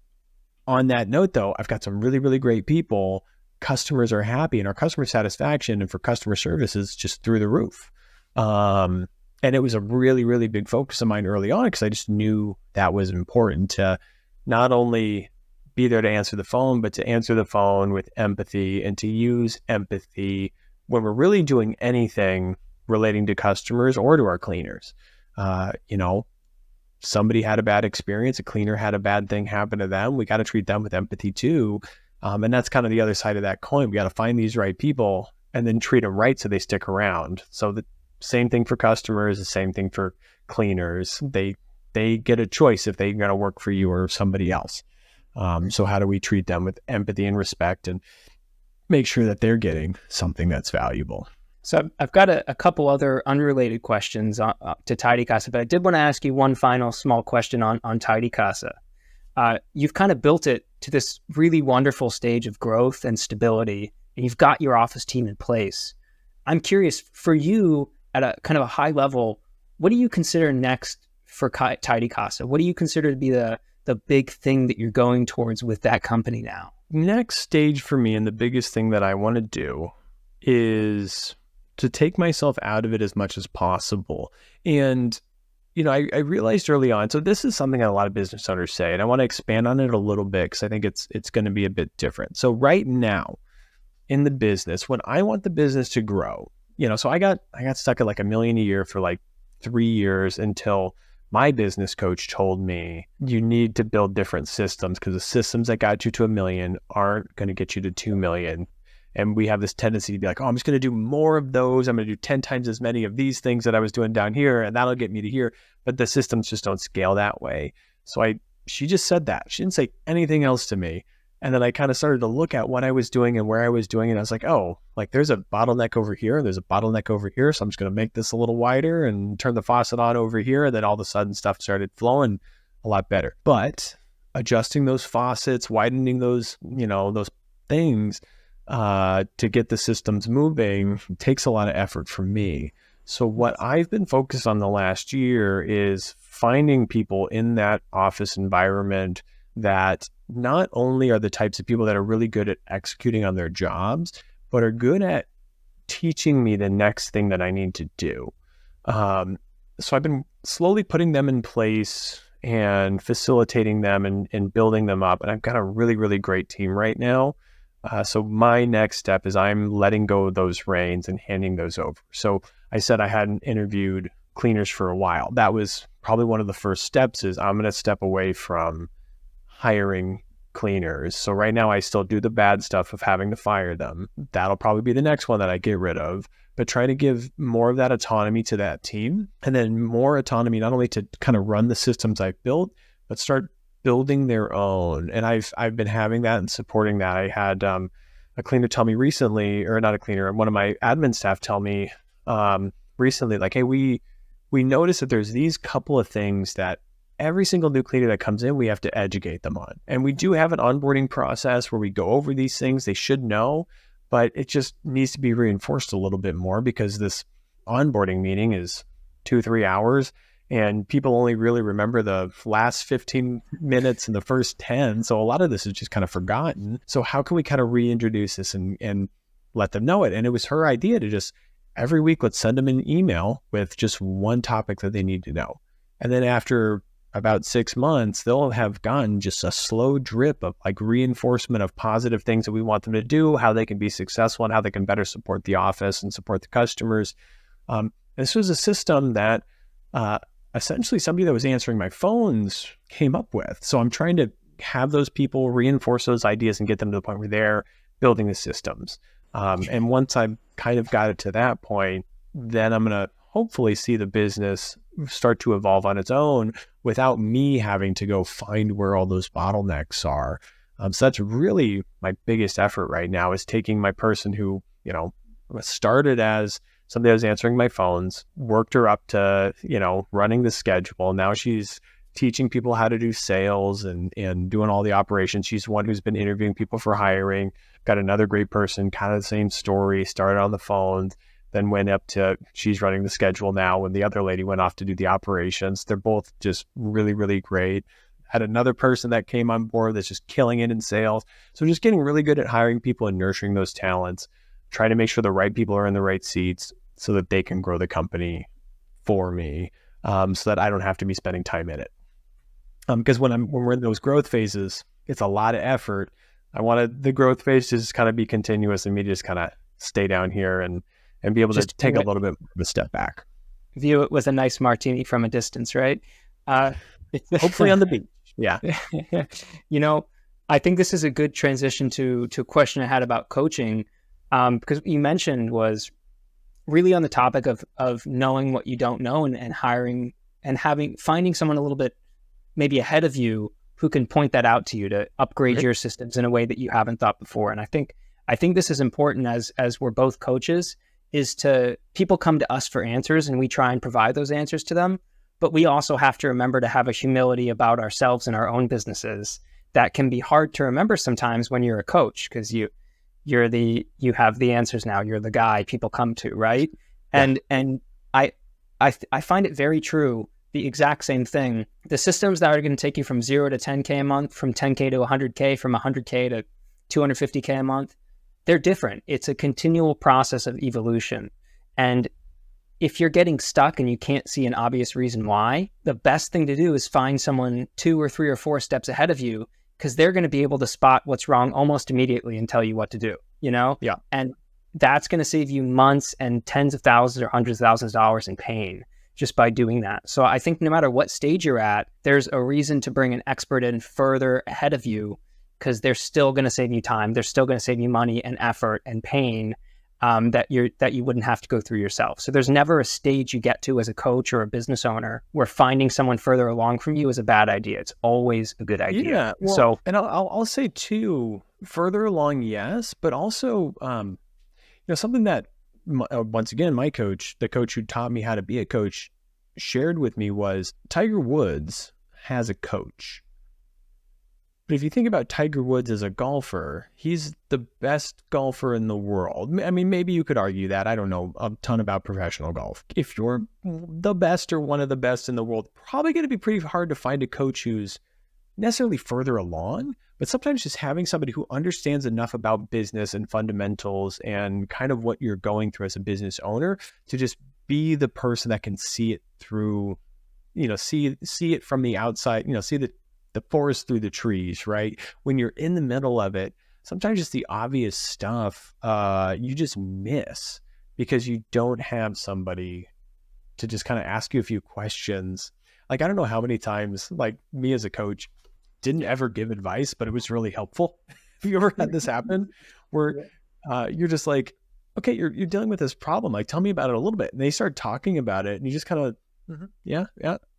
On that note, though, I've got some really, really great people. Customers are happy, and our customer satisfaction and for customer service is just through the roof. And it was a really, really big focus of mine early on, because I just knew that was important to not only be there to answer the phone, but to answer the phone with empathy and to use empathy when we're really doing anything relating to customers or to our cleaners. Somebody had a bad experience, a cleaner had a bad thing happen to them. We got to treat them with empathy too. And that's kind of the other side of that coin. We got to find these right people and then treat them right so they stick around. So the same thing for customers, the same thing for cleaners. They get a choice if they're going to work for you or somebody else. So how do we treat them with empathy and respect and make sure that they're getting something that's valuable?
So I've got a couple other unrelated questions to Tidy Casa, but I did want to ask you one final small question on Tidy Casa. You've kind of built it to this really wonderful stage of growth and stability, and you've got your office team in place. I'm curious, for you at a kind of a high level, what do you consider next for Tidy Casa? What do you consider to be the big thing that you're going towards with that company now?
Next stage for me, and the biggest thing that I want to do, is to take myself out of it as much as possible. And, I realized early on, so this is something that a lot of business owners say, and I want to expand on it a little bit because I think it's going to be a bit different. So right now in the business, when I want the business to grow, so I got stuck at like $1 million a year for like 3 years until my business coach told me you need to build different systems because the systems that got you to $1 million aren't going to get you to 2 million. And we have this tendency to be like, oh, I'm just going to do more of those. I'm going to do 10 times as many of these things that I was doing down here, and that'll get me to here. But the systems just don't scale that way. So she just said that. She didn't say anything else to me. And then I kind of started to look at what I was doing and where I was doing. And I was like, oh, like there's a bottleneck over here. And there's a bottleneck over here. So I'm just going to make this a little wider and turn the faucet on over here. And then all of a sudden stuff started flowing a lot better. But adjusting those faucets, widening those, those things, to get the systems moving takes a lot of effort from me. So what I've been focused on the last year is finding people in that office environment that not only are the types of people that are really good at executing on their jobs, but are good at teaching me the next thing that I need to do. So I've been slowly putting them in place and facilitating them and building them up. And I've got a really, really great team right now. So my next step is I'm letting go of those reins and handing those over. So I said I hadn't interviewed cleaners for a while. That was probably one of the first steps is I'm going to step away from hiring cleaners. So right now I still do the bad stuff of having to fire them. That'll probably be the next one that I get rid of, but try to give more of that autonomy to that team and then more autonomy, not only to kind of run the systems I've built, but start building their own. And I've been having that and supporting that. I had a cleaner tell me recently, or not a cleaner, one of my admin staff tell me recently, like, hey, we noticed that there's these couple of things that every single new cleaner that comes in, we have to educate them on. And we do have an onboarding process where we go over these things they should know, but it just needs to be reinforced a little bit more because this onboarding meeting is 2-3 hours. And people only really remember the last 15 minutes and the first 10. So a lot of this is just kind of forgotten. So how can we kind of reintroduce this and let them know it? And it was her idea to just every week, let's send them an email with just one topic that they need to know. And then after about 6 months, they'll have gotten just a slow drip of like reinforcement of positive things that we want them to do, how they can be successful and how they can better support the office and support the customers. This was a system that, essentially somebody that was answering my phones came up with. So I'm trying to have those people reinforce those ideas and get them to the point where they're building the systems. And once I've kind of got it to that point, then I'm going to hopefully see the business start to evolve on its own without me having to go find where all those bottlenecks are. So that's really my biggest effort right now is taking my person who, started as somebody that was answering my phones, worked her up to, running the schedule. Now she's teaching people how to do sales and doing all the operations. She's the one who's been interviewing people for hiring. Got another great person, kind of the same story, started on the phones, then went up to, she's running the schedule now when the other lady went off to do the operations. They're both just really, really great. Had another person that came on board that's just killing it in sales. So just getting really good at hiring people and nurturing those talents, trying to make sure the right people are in the right seats, so that they can grow the company for me, so that I don't have to be spending time in it. Because when we're in those growth phases, it's a lot of effort. I wanted the growth phase to just kind of be continuous and me to just kind of stay down here and be able to take a little bit of a step back.
View it with a nice martini from a distance, right?
Hopefully on the beach. Yeah.
I think this is a good transition to a question I had about coaching, because you mentioned was really on the topic of knowing what you don't know and hiring and finding someone a little bit maybe ahead of you who can point that out to you to upgrade your systems in a way that you haven't thought before. And I think this is important as we're both coaches, is people come to us for answers and we try and provide those answers to them. But we also have to remember to have a humility about ourselves and our own businesses that can be hard to remember sometimes when you're a coach, because you have the answers now. You're the guy people come to, right?
Yeah.
And I find it very true. The exact same thing. The systems that are going to take you from 0 to 10K a month, from 10K to 100K, from 100K to 250K a month, they're different. It's a continual process of evolution. And if you're getting stuck and you can't see an obvious reason why, the best thing to do is find someone 2 or 3 or 4 steps ahead of you, because they're going to be able to spot what's wrong almost immediately and tell you what to do,
Yeah.
And that's going to save you months and tens of thousands or hundreds of thousands of dollars in pain just by doing that. So I think no matter what stage you're at, there's a reason to bring an expert in further ahead of you, because they're still going to save you time. They're still going to save you money and effort and pain that you wouldn't have to go through yourself. So there's never a stage you get to as a coach or a business owner where finding someone further along from you is a bad idea. It's always a good idea.
Yeah. Well, and I'll say too, further along, yes, but also, something that once again, my coach, the coach who taught me how to be a coach, shared with me was Tiger Woods has a coach. But if you think about Tiger Woods as a golfer, he's the best golfer in the world. I mean, maybe you could argue that. I don't know a ton about professional golf. If you're the best or one of the best in the world, probably going to be pretty hard to find a coach who's necessarily further along, but sometimes just having somebody who understands enough about business and fundamentals and kind of what you're going through as a business owner to just be the person that can see it through, see it from the outside, see the forest through the trees, right? When you're in the middle of it, sometimes just the obvious stuff you just miss because you don't have somebody to just kind of ask you a few questions. Like, I don't know how many times, like, me as a coach didn't ever give advice, but it was really helpful. Have you ever had this happen where you're just like, okay, you're dealing with this problem. Like, tell me about it a little bit. And they start talking about it and you just kind of, yeah.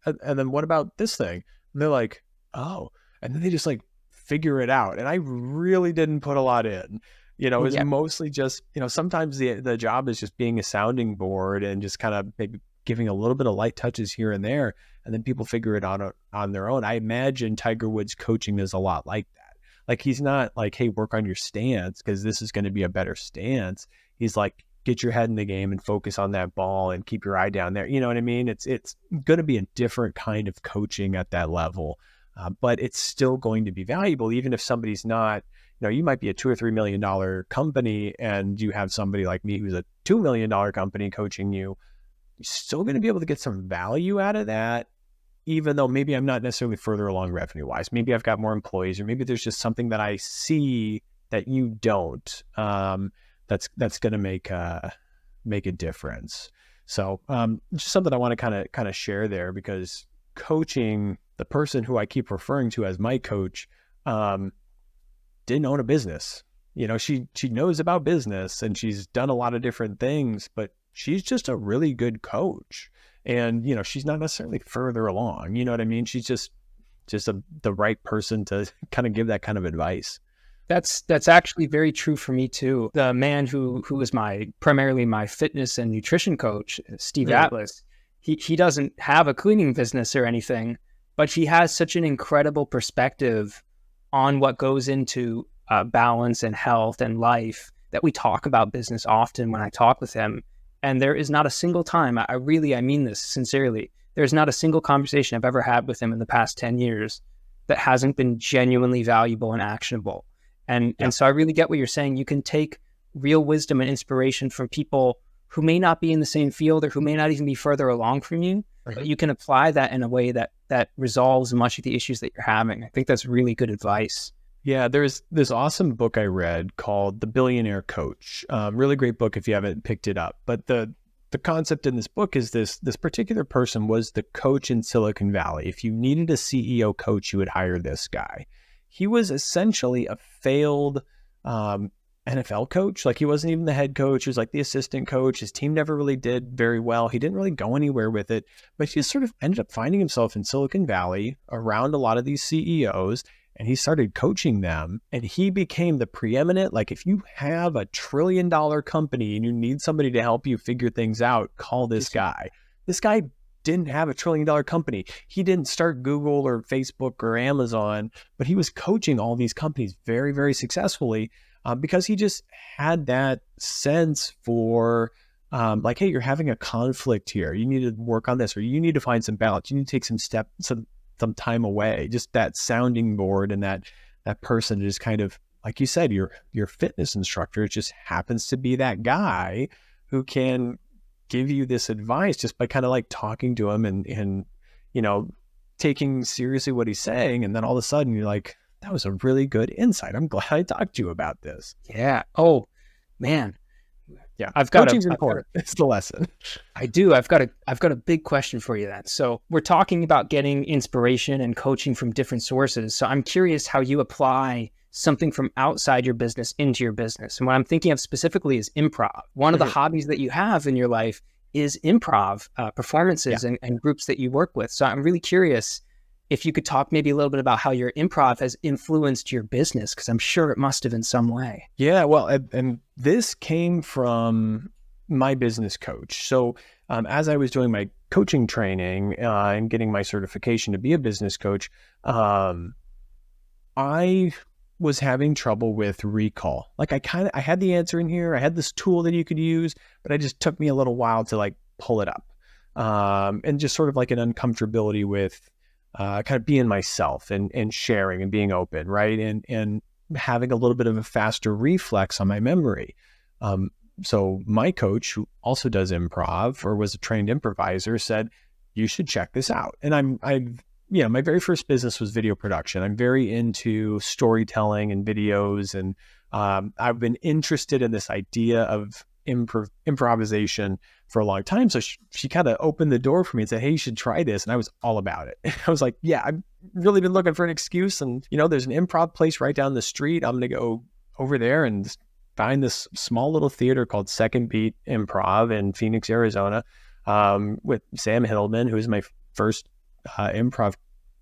And then what about this thing? And they're like, oh, and then they just like figure it out. And I really didn't put a lot in, it was mostly just, sometimes the job is just being a sounding board and just kind of maybe giving a little bit of light touches here and there. And then people figure it out on their own. I imagine Tiger Woods coaching is a lot like that. Like, he's not like, hey, work on your stance because this is going to be a better stance. He's like, get your head in the game and focus on that ball and keep your eye down there. You know what I mean? It's going to be a different kind of coaching at that level. But it's still going to be valuable, even if somebody's not, you might be a $2 or $3 million company and you have somebody like me who's a $2 million company coaching you. You're still going to be able to get some value out of that, even though maybe I'm not necessarily further along revenue wise. Maybe I've got more employees, or maybe there's just something that I see that you don't, that's going to make a difference. So just something I want to kind of share there, because coaching, the person who I keep referring to as my coach, didn't own a business. She knows about business and she's done a lot of different things, but she's just a really good coach. And, she's not necessarily further along, you know what I mean? She's just the right person to kind of give that kind of advice.
That's actually very true for me too. The man who is primarily my fitness and nutrition coach, Steve Atlas, he doesn't have a cleaning business or anything, but he has such an incredible perspective on what goes into balance and health and life that we talk about business often when I talk with him. And there is not a single time, I mean this sincerely, there's not a single conversation I've ever had with him in the past 10 years that hasn't been genuinely valuable and actionable. And so I really get what you're saying. You can take real wisdom and inspiration from people who may not be in the same field or who may not even be further along from you, but you can apply that in a way that resolves much of the issues that you're having. I think that's really good advice.
Yeah, there's this awesome book I read called The Billionaire Coach. Really great book if you haven't picked it up. But the concept in this book is this particular person was the coach in Silicon Valley. If you needed a CEO coach, you would hire this guy. He was essentially a failed NFL coach. Like, he wasn't even the head coach. He was like the assistant coach. His team never really did very well. He didn't really go anywhere with it, but he just sort of ended up finding himself in Silicon Valley around a lot of these CEOs. And he started coaching them, and he became the preeminent, like, if you have $1 trillion company and you need somebody to help you figure things out, call this guy. This guy didn't have $1 trillion company. He didn't start Google or Facebook or Amazon, but he was coaching all these companies very, very successfully because he just had that sense for like, hey, you're having a conflict here. You need to work on this, or you need to find some balance. You need to take some time away. Just that sounding board, and that person just kind of, like you said, your fitness instructor just happens to be that guy who can give you this advice just by kind of like talking to him and taking seriously what he's saying. And then all of a sudden you're like, that was a really good insight. I'm glad I talked to you about this.
Yeah. Oh, man.
Yeah.
Coaching's
important. It's the lesson.
I do. I've got a big question for you then. So we're talking about getting inspiration and coaching from different sources. So I'm curious how you apply something from outside your business into your business. And what I'm thinking of specifically is improv. One of the hobbies that you have in your life is improv performances and groups that you work with. So I'm really curious if you could talk maybe a little bit about how your improv has influenced your business, because I'm sure it must have in some way.
Yeah, well, and this came from my business coach. So as I was doing my coaching training and getting my certification to be a business coach, I was having trouble with recall. Like, I had the answer in here. I had this tool that you could use, but it just took me a little while to like pull it up, and just sort of like an uncomfortability with kind of being myself and sharing and being open, right? And having a little bit of a faster reflex on my memory. So my coach, who also does improv or was a trained improviser, said, you should check this out. And my very first business was video production. I'm very into storytelling and videos. And I've been interested in this idea of improvisation for a long time. So she kind of opened the door for me and said, hey, you should try this. And I was all about it. I was like, yeah, I've really been looking for an excuse. And, there's an improv place right down the street. I'm going to go over there and find this small little theater called Second Beat Improv in Phenix, Arizona, with Sam Hiddleman, who was my first improv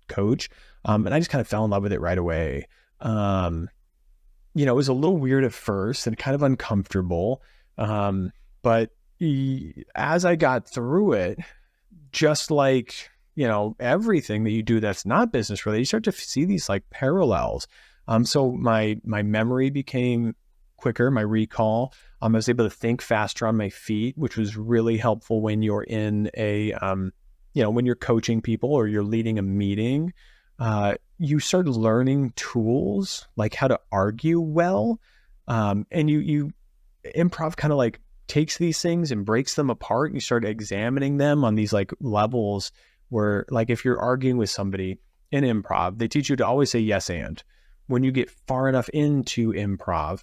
coach. And I just kind of fell in love with it right away. It was a little weird at first and kind of uncomfortable. But as I got through it, just like, everything that you do that's not business related, you start to see these like parallels. So my memory became quicker, my recall. I was able to think faster on my feet, which was really helpful when you're in when you're coaching people or you're leading a meeting. You start learning tools like how to argue well. And you improv kind of like takes these things and breaks them apart, and you start examining them on these like levels where, like, if you're arguing with somebody in improv, they teach you to always say yes and. When you get far enough into improv,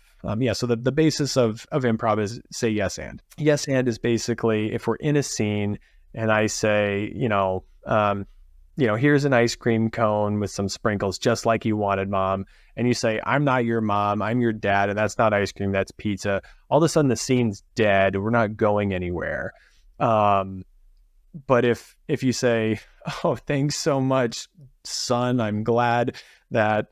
so the basis of improv is say yes and. Yes and is basically, if we're in a scene and I say, here's an ice cream cone with some sprinkles, just like you wanted, Mom. And you say, I'm not your mom, I'm your dad, and that's not ice cream, that's pizza. All of a sudden the scene's dead. We're not going anywhere. But if you say, oh, thanks so much, son, I'm glad that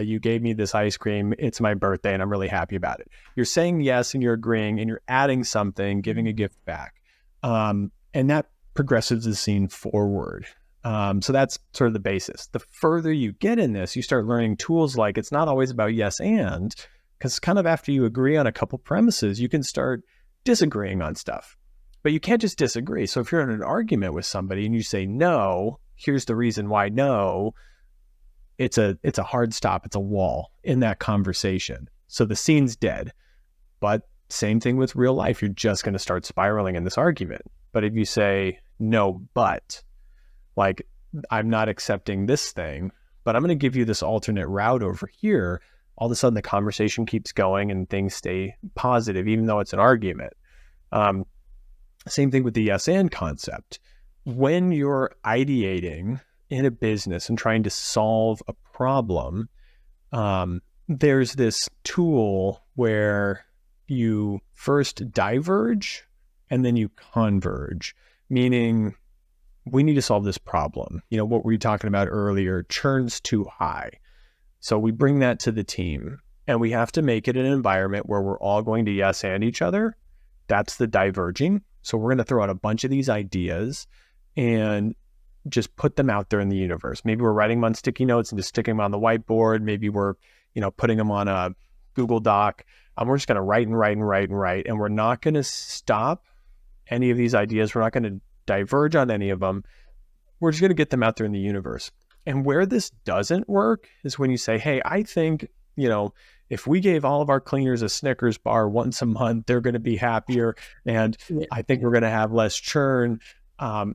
you gave me this ice cream. It's my birthday and I'm really happy about it. You're saying yes and you're agreeing and you're adding something, giving a gift back. And that progresses the scene forward. So that's sort of the basis. The further you get in this, you start learning tools like it's not always about yes and, because kind of after you agree on a couple premises, you can start disagreeing on stuff. But you can't just disagree. So if you're in an argument with somebody and you say no, here's the reason why no, it's a hard stop. It's a wall in that conversation. So the scene's dead. But same thing with real life. You're just going to start spiraling in this argument. But if you say no, but, like, I'm not accepting this thing, but I'm going to give you this alternate route over here. All of a sudden the conversation keeps going and things stay positive, even though it's an argument. Same thing with the yes and concept. When you're ideating in a business and trying to solve a problem, there's this tool where you first diverge and then you converge, meaning we need to solve this problem. What were you talking about earlier? Churn's too high. So we bring that to the team and we have to make it an environment where we're all going to yes and each other. That's the diverging. So we're going to throw out a bunch of these ideas and just put them out there in the universe. Maybe we're writing them on sticky notes and just sticking them on the whiteboard. Maybe we're, putting them on a Google Doc. We're just going to write and write and write and write. And we're not going to stop any of these ideas. We're not going to diverge on any of them. We're just going to get them out there in the universe. And where this doesn't work is when you say, hey, I think, if we gave all of our cleaners a Snickers bar once a month, they're going to be happier. And I think we're going to have less churn.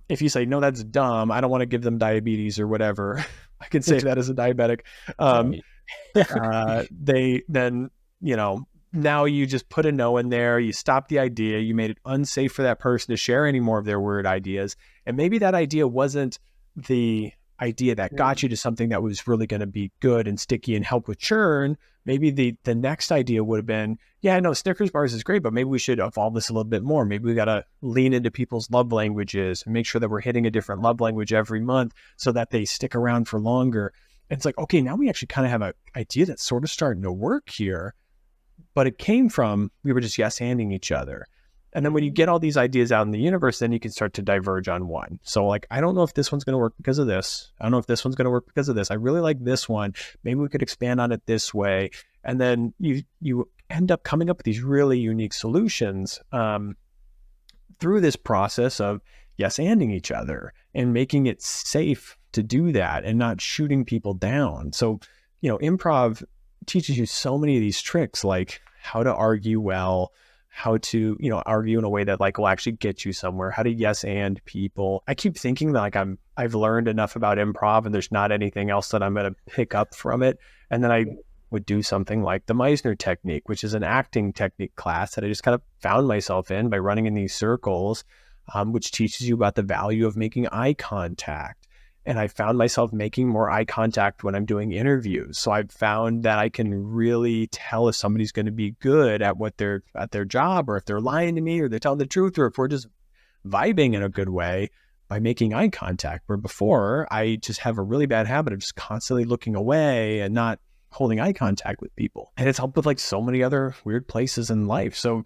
If you say, no, that's dumb, I don't want to give them diabetes or whatever, I can say that as a diabetic. Now you just put a no in there, you stop the idea, you made it unsafe for that person to share any more of their weird ideas. And maybe that idea wasn't the idea that got you to something that was really going to be good and sticky and help with churn. Maybe the next idea would have been, yeah, no, Snickers bars is great, but maybe we should evolve this a little bit more. Maybe we got to lean into people's love languages and make sure that we're hitting a different love language every month so that they stick around for longer. And it's like, okay, now we actually kind of have an idea that's sort of starting to work here, but it came from, we were just yes-anding each other. And then when you get all these ideas out in the universe, then you can start to diverge on one. So like, I don't know if this one's going to work because of this. I don't know if this one's going to work because of this. I really like this one. Maybe we could expand on it this way. And then you end up coming up with these really unique solutions through this process of yes-anding each other and making it safe to do that and not shooting people down. So, improv teaches you so many of these tricks, like how to argue well, how to, argue in a way that will actually get you somewhere, how to yes and people. I keep thinking that I've learned enough about improv and there's not anything else that I'm going to pick up from it. And then I would do something like the Meisner technique, which is an acting technique class that I just kind of found myself in by running in these circles, which teaches you about the value of making eye contact. And I found myself making more eye contact when I'm doing interviews. So I've found that I can really tell if somebody's going to be good at their job, or if they're lying to me, or they're telling the truth, or if we're just vibing in a good way by making eye contact. Where before, I just have a really bad habit of just constantly looking away and not holding eye contact with people. And it's helped with so many other weird places in life. So,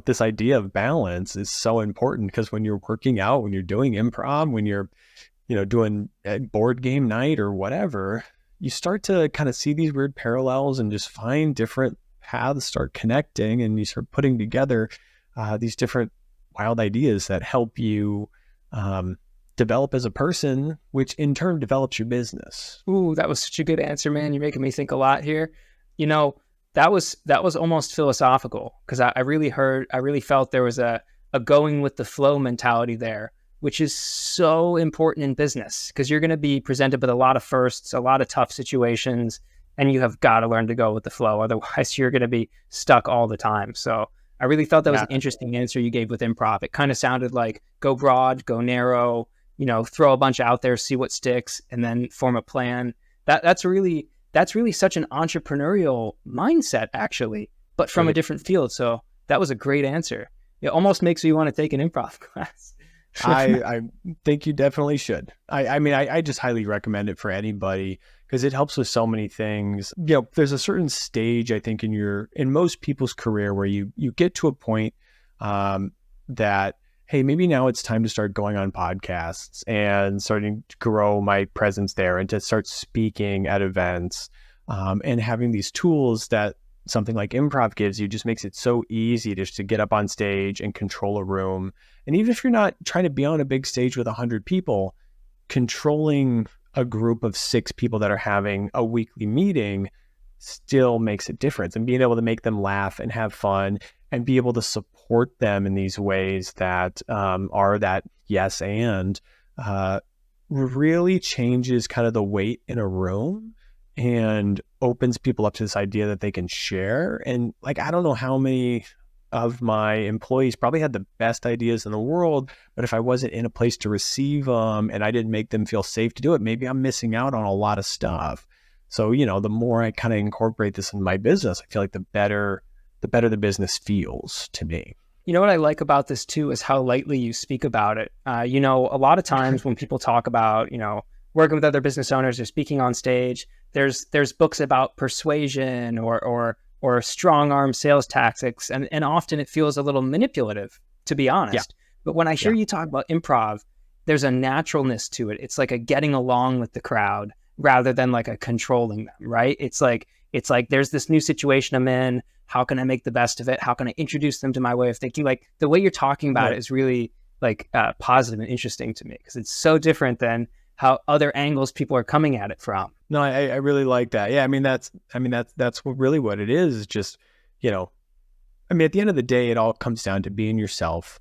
this idea of balance is so important, because when you're working out, when you're doing improv, when you're doing a board game night or whatever, you start to kind of see these weird parallels and just find different paths start connecting, and you start putting together these different wild ideas that help you develop as a person, which in turn develops your business.
Ooh, that was such a good answer, man. You're making me think a lot here. That was almost philosophical, because I really felt there was a going with the flow mentality there, which is so important in business, because you're going to be presented with a lot of firsts, a lot of tough situations, and you have got to learn to go with the flow. Otherwise, you're going to be stuck all the time. So I really thought that was an interesting answer you gave with improv. It kind of sounded like go broad, go narrow, throw a bunch out there, see what sticks, and then form a plan. That's really such an entrepreneurial mindset, actually, but from a different field. So that was a great answer. It almost makes you want to take an improv class.
I think you definitely should. I just highly recommend it for anybody, because it helps with so many things. There's a certain stage, I think, in most people's career where you get to a point that, hey, maybe now it's time to start going on podcasts and starting to grow my presence there, and to start speaking at events, and having these tools that something like improv gives you just makes it so easy just to get up on stage and control a room. And even if you're not trying to be on a big stage with 100 people, controlling a group of 6 people that are having a weekly meeting still makes a difference. And being able to make them laugh and have fun and be able to support them in these ways that are that yes and really changes kind of the weight in a room and opens people up to this idea that they can share. And like, I don't know how many of my employees probably had the best ideas in the world, but if I wasn't in a place to receive them and I didn't make them feel safe to do it, maybe I'm missing out on a lot of stuff. So, the more I kind of incorporate this in my business, I feel like the better the business feels to me.
You know what I like about this too is how lightly you speak about it. A lot of times when people talk about, working with other business owners or speaking on stage, there's books about persuasion or strong arm sales tactics, and often it feels a little manipulative, to be honest.
Yeah.
But when I hear you talk about improv, there's a naturalness to it. It's like a getting along with the crowd rather than like a controlling them, right? It's like there's this new situation I'm in. How can I make the best of it? How can I introduce them to my way of thinking? Like the way you're talking about it is really like positive and interesting to me because it's so different than how other angles people are coming at it from.
No, I really like that. Yeah, that's what it is. Just, at the end of the day, it all comes down to being yourself,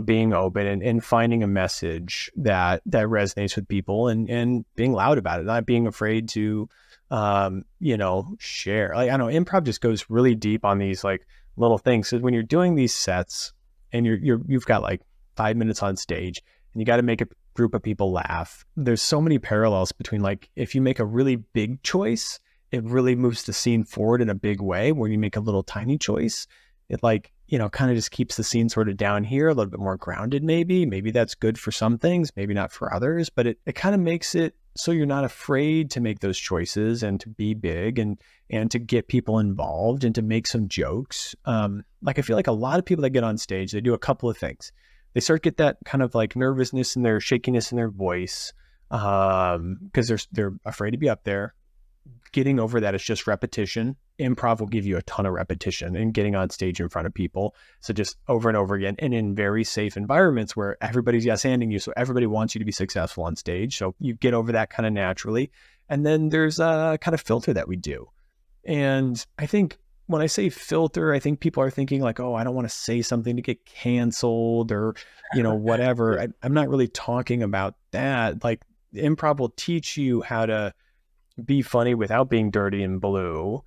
being open and finding a message that resonates with people and being loud about it, not being afraid to share. Like, I don't know, improv just goes really deep on these like little things. So when you're doing these sets and you've got like 5 minutes on stage and you got to make a group of people laugh, there's so many parallels between like, if you make a really big choice, it really moves the scene forward in a big way. When you make a little tiny choice, it like, kind of just keeps the scene sort of down here, a little bit more grounded. Maybe that's good for some things, maybe not for others, but it kind of makes it so you're not afraid to make those choices and to be big and to get people involved and to make some jokes. Like I feel like a lot of people that get on stage, they do a couple of things. They start to get that kind of like nervousness and their shakiness in their voice because they're afraid to be up there. Getting over that is just repetition. Improv will give you a ton of repetition and getting on stage in front of people. So just over and over again and in very safe environments where everybody's yes-anding you. So everybody wants you to be successful on stage. So you get over that kind of naturally. And then there's a kind of filter that we do. And I think when I say filter, I think people are thinking like, oh, I don't want to say something to get canceled or, whatever. I'm not really talking about that. Like improv will teach you how to be funny without being dirty and blue,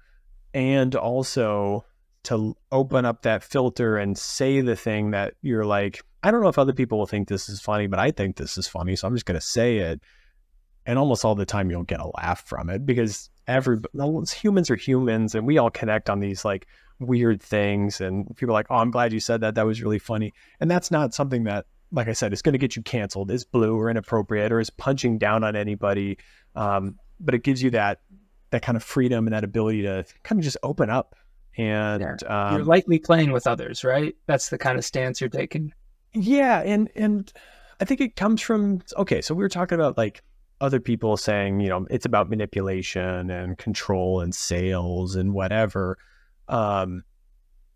and also to open up that filter and say the thing that you're like, I don't know if other people will think this is funny, but I think this is funny, so I'm just going to say it. And almost all the time you'll get a laugh from it because humans are humans and we all connect on these like weird things. And people are like, oh, I'm glad you said that. That was really funny. And that's not something that, like I said, is going to get you canceled, is blue or inappropriate or is punching down on anybody. But it gives you that kind of freedom and that ability to kind of just open up. And
you're lightly playing with others, right? That's the kind of stance you're taking.
Yeah. And I think it comes from, okay, so we were talking about like other people saying, it's about manipulation and control and sales and whatever. I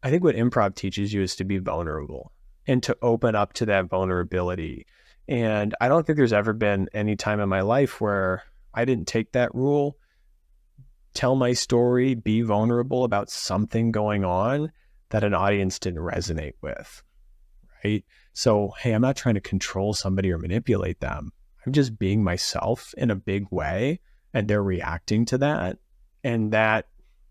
think what improv teaches you is to be vulnerable and to open up to that vulnerability. And I don't think there's ever been any time in my life where I didn't take that rule, tell my story, be vulnerable about something going on that an audience didn't resonate with, right? So, hey, I'm not trying to control somebody or manipulate them. I'm just being myself in a big way, and they're reacting to that. And that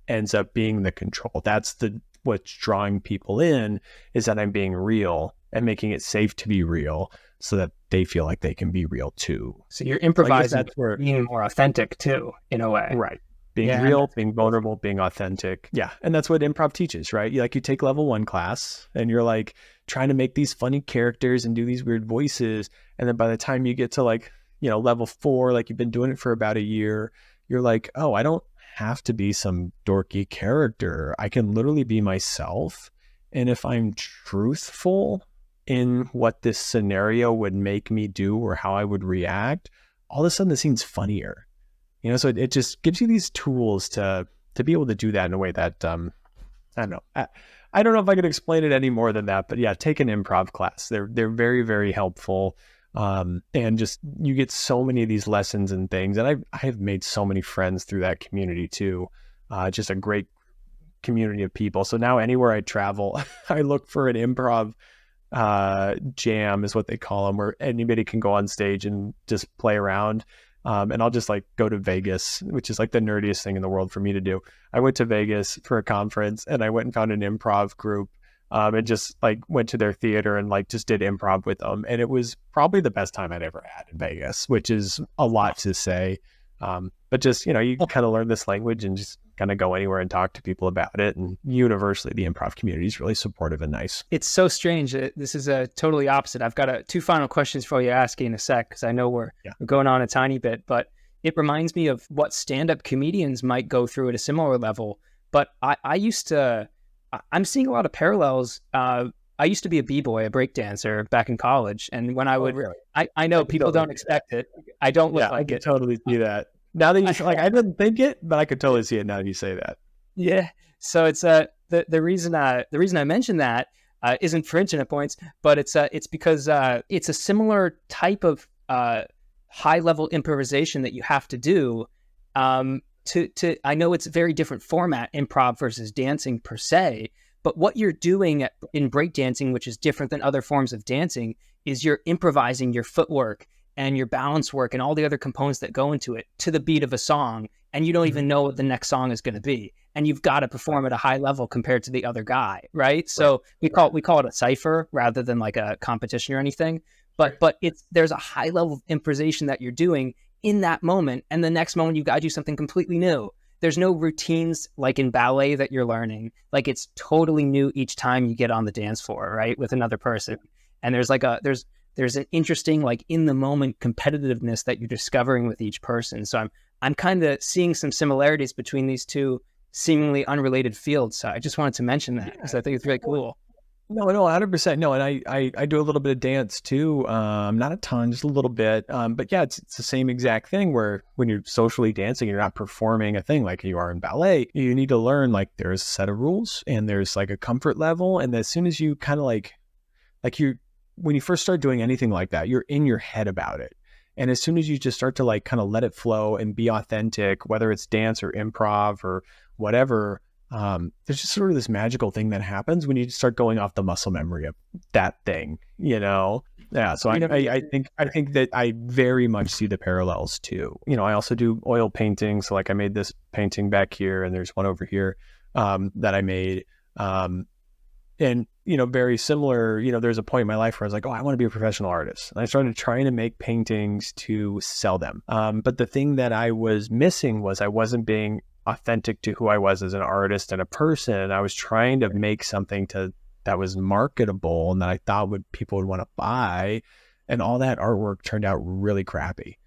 ends up being the control. That's what's drawing people in, is that I'm being real and making it safe to be real so that they feel like they can be real too.
So you're improvising, being more authentic too, in a way.
Right. Being real, being vulnerable, being authentic. Yeah. And that's what improv teaches, right? You take level 1 class and you're like trying to make these funny characters and do these weird voices. And then by the time you get to level 4, like you've been doing it for about a year, you're like, oh, I don't have to be some dorky character. I can literally be myself. And if I'm truthful in what this scenario would make me do or how I would react, all of a sudden the scene's funnier. So it just gives you these tools to be able to do that in a way that, I don't know. I don't know if I could explain it any more than that, but yeah, take an improv class. They're very, very helpful. And just, you get so many of these lessons and things. And I have made so many friends through that community too. Just a great community of people. So now anywhere I travel, I look for an improv jam is what they call them, where anybody can go on stage and just play around. And I'll just like go to Vegas, which is like the nerdiest thing in the world for me to do. I went to Vegas for a conference and I went and found an improv group, and just like went to their theater and like just did improv with them. And it was probably the best time I'd ever had in Vegas, which is a lot to say. But just, you kind of learn this language and just kind of go anywhere and talk to people about it. And universally, the improv community is really supportive and nice.
It's so strange. This is a totally opposite. I've got two final questions for you to ask you in a sec, because I know we're going on a tiny bit, but it reminds me of what stand-up comedians might go through at a similar level. But I'm seeing a lot of parallels. I used to be a b-boy, a breakdancer back in college. And when I would,
really?
I know people don't expect it. I don't look like it.
Totally see that. Now that you like, I didn't think it, but I could totally see it now that you say that.
Yeah. So it's the reason I mentioned that isn't for internet points, but it's because it's a similar type of high level improvisation that you have to do. I know it's a very different format, improv versus dancing per se, but what you're doing in breakdancing, which is different than other forms of dancing, is you're improvising your footwork and your balance work and all the other components that go into it to the beat of a song. And you don't even know what the next song is going to be. And you've got to perform at a high level compared to the other guy, right? So we call it a cipher rather than like a competition or anything. But there's a high level of improvisation that you're doing in that moment. And the next moment, you've got to do something completely new. There's no routines like in ballet that you're learning. Like it's totally new each time you get on the dance floor, right? With another person. And there's an interesting, like in the moment competitiveness that you're discovering with each person. So I'm kind of seeing some similarities between these two seemingly unrelated fields. So I just wanted to mention that because I think it's really cool.
No, 100%. No, and I do a little bit of dance too. Not a ton, just a little bit. But yeah, it's the same exact thing where when you're socially dancing, you're not performing a thing like you are in ballet. You need to learn like there's a set of rules and there's like a comfort level. And as soon as you kind of when you first start doing anything like that, you're in your head about it. And as soon as you just start to like kind of let it flow and be authentic, whether it's dance or improv or whatever, there's just sort of this magical thing that happens when you start going off the muscle memory of that thing, Yeah. So I think that I very much see the parallels too. I also do oil painting. So like I made this painting back here and there's one over here, that I made. And, very similar, there's a point in my life where I was like, oh, I want to be a professional artist. And I started trying to make paintings to sell them. But the thing that I was missing was I wasn't being authentic to who I was as an artist and a person. I was trying to make something that was marketable and that I thought people would want to buy. And all that artwork turned out really crappy.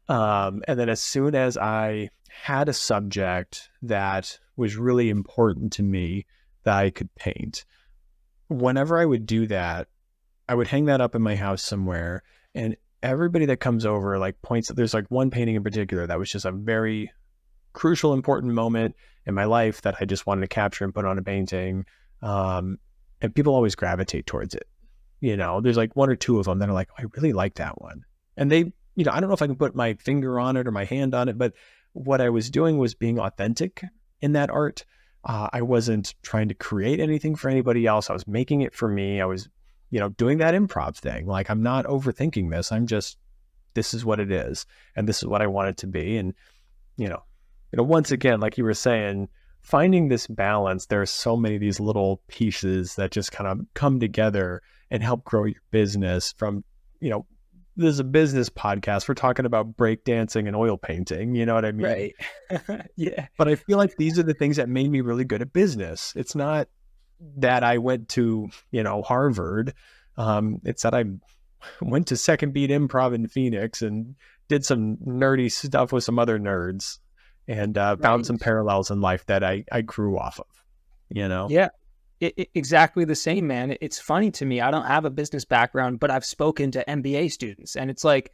And then as soon as I had a subject that was really important to me that I could paint, whenever I would do that, I would hang that up in my house somewhere, and everybody that comes over like points. There's like one painting in particular that was just a very crucial, important moment in my life that I just wanted to capture and put on a painting. And people always gravitate towards it. There's like one or two of them that are like, oh, I really like that one. And they, I don't know if I can put my finger on it or my hand on it, but what I was doing was being authentic in that art. I wasn't trying to create anything for anybody else. I was making it for me. I was, doing that improv thing. Like, I'm not overthinking this. This is what it is. And this is what I want it to be. And, once again, like you were saying, finding this balance, there are so many of these little pieces that just kind of come together and help grow your business from, this is a business podcast. We're talking about breakdancing and oil painting. You know what I mean?
Right. Yeah.
But I feel like these are the things that made me really good at business. It's not that I went to, Harvard. It's that I went to Second Beat Improv in Phenix and did some nerdy stuff with some other nerds and found some parallels in life that I grew off of,
Yeah. Exactly the same, man. It's funny to me. I don't have a business background, but I've spoken to MBA students, and it's like,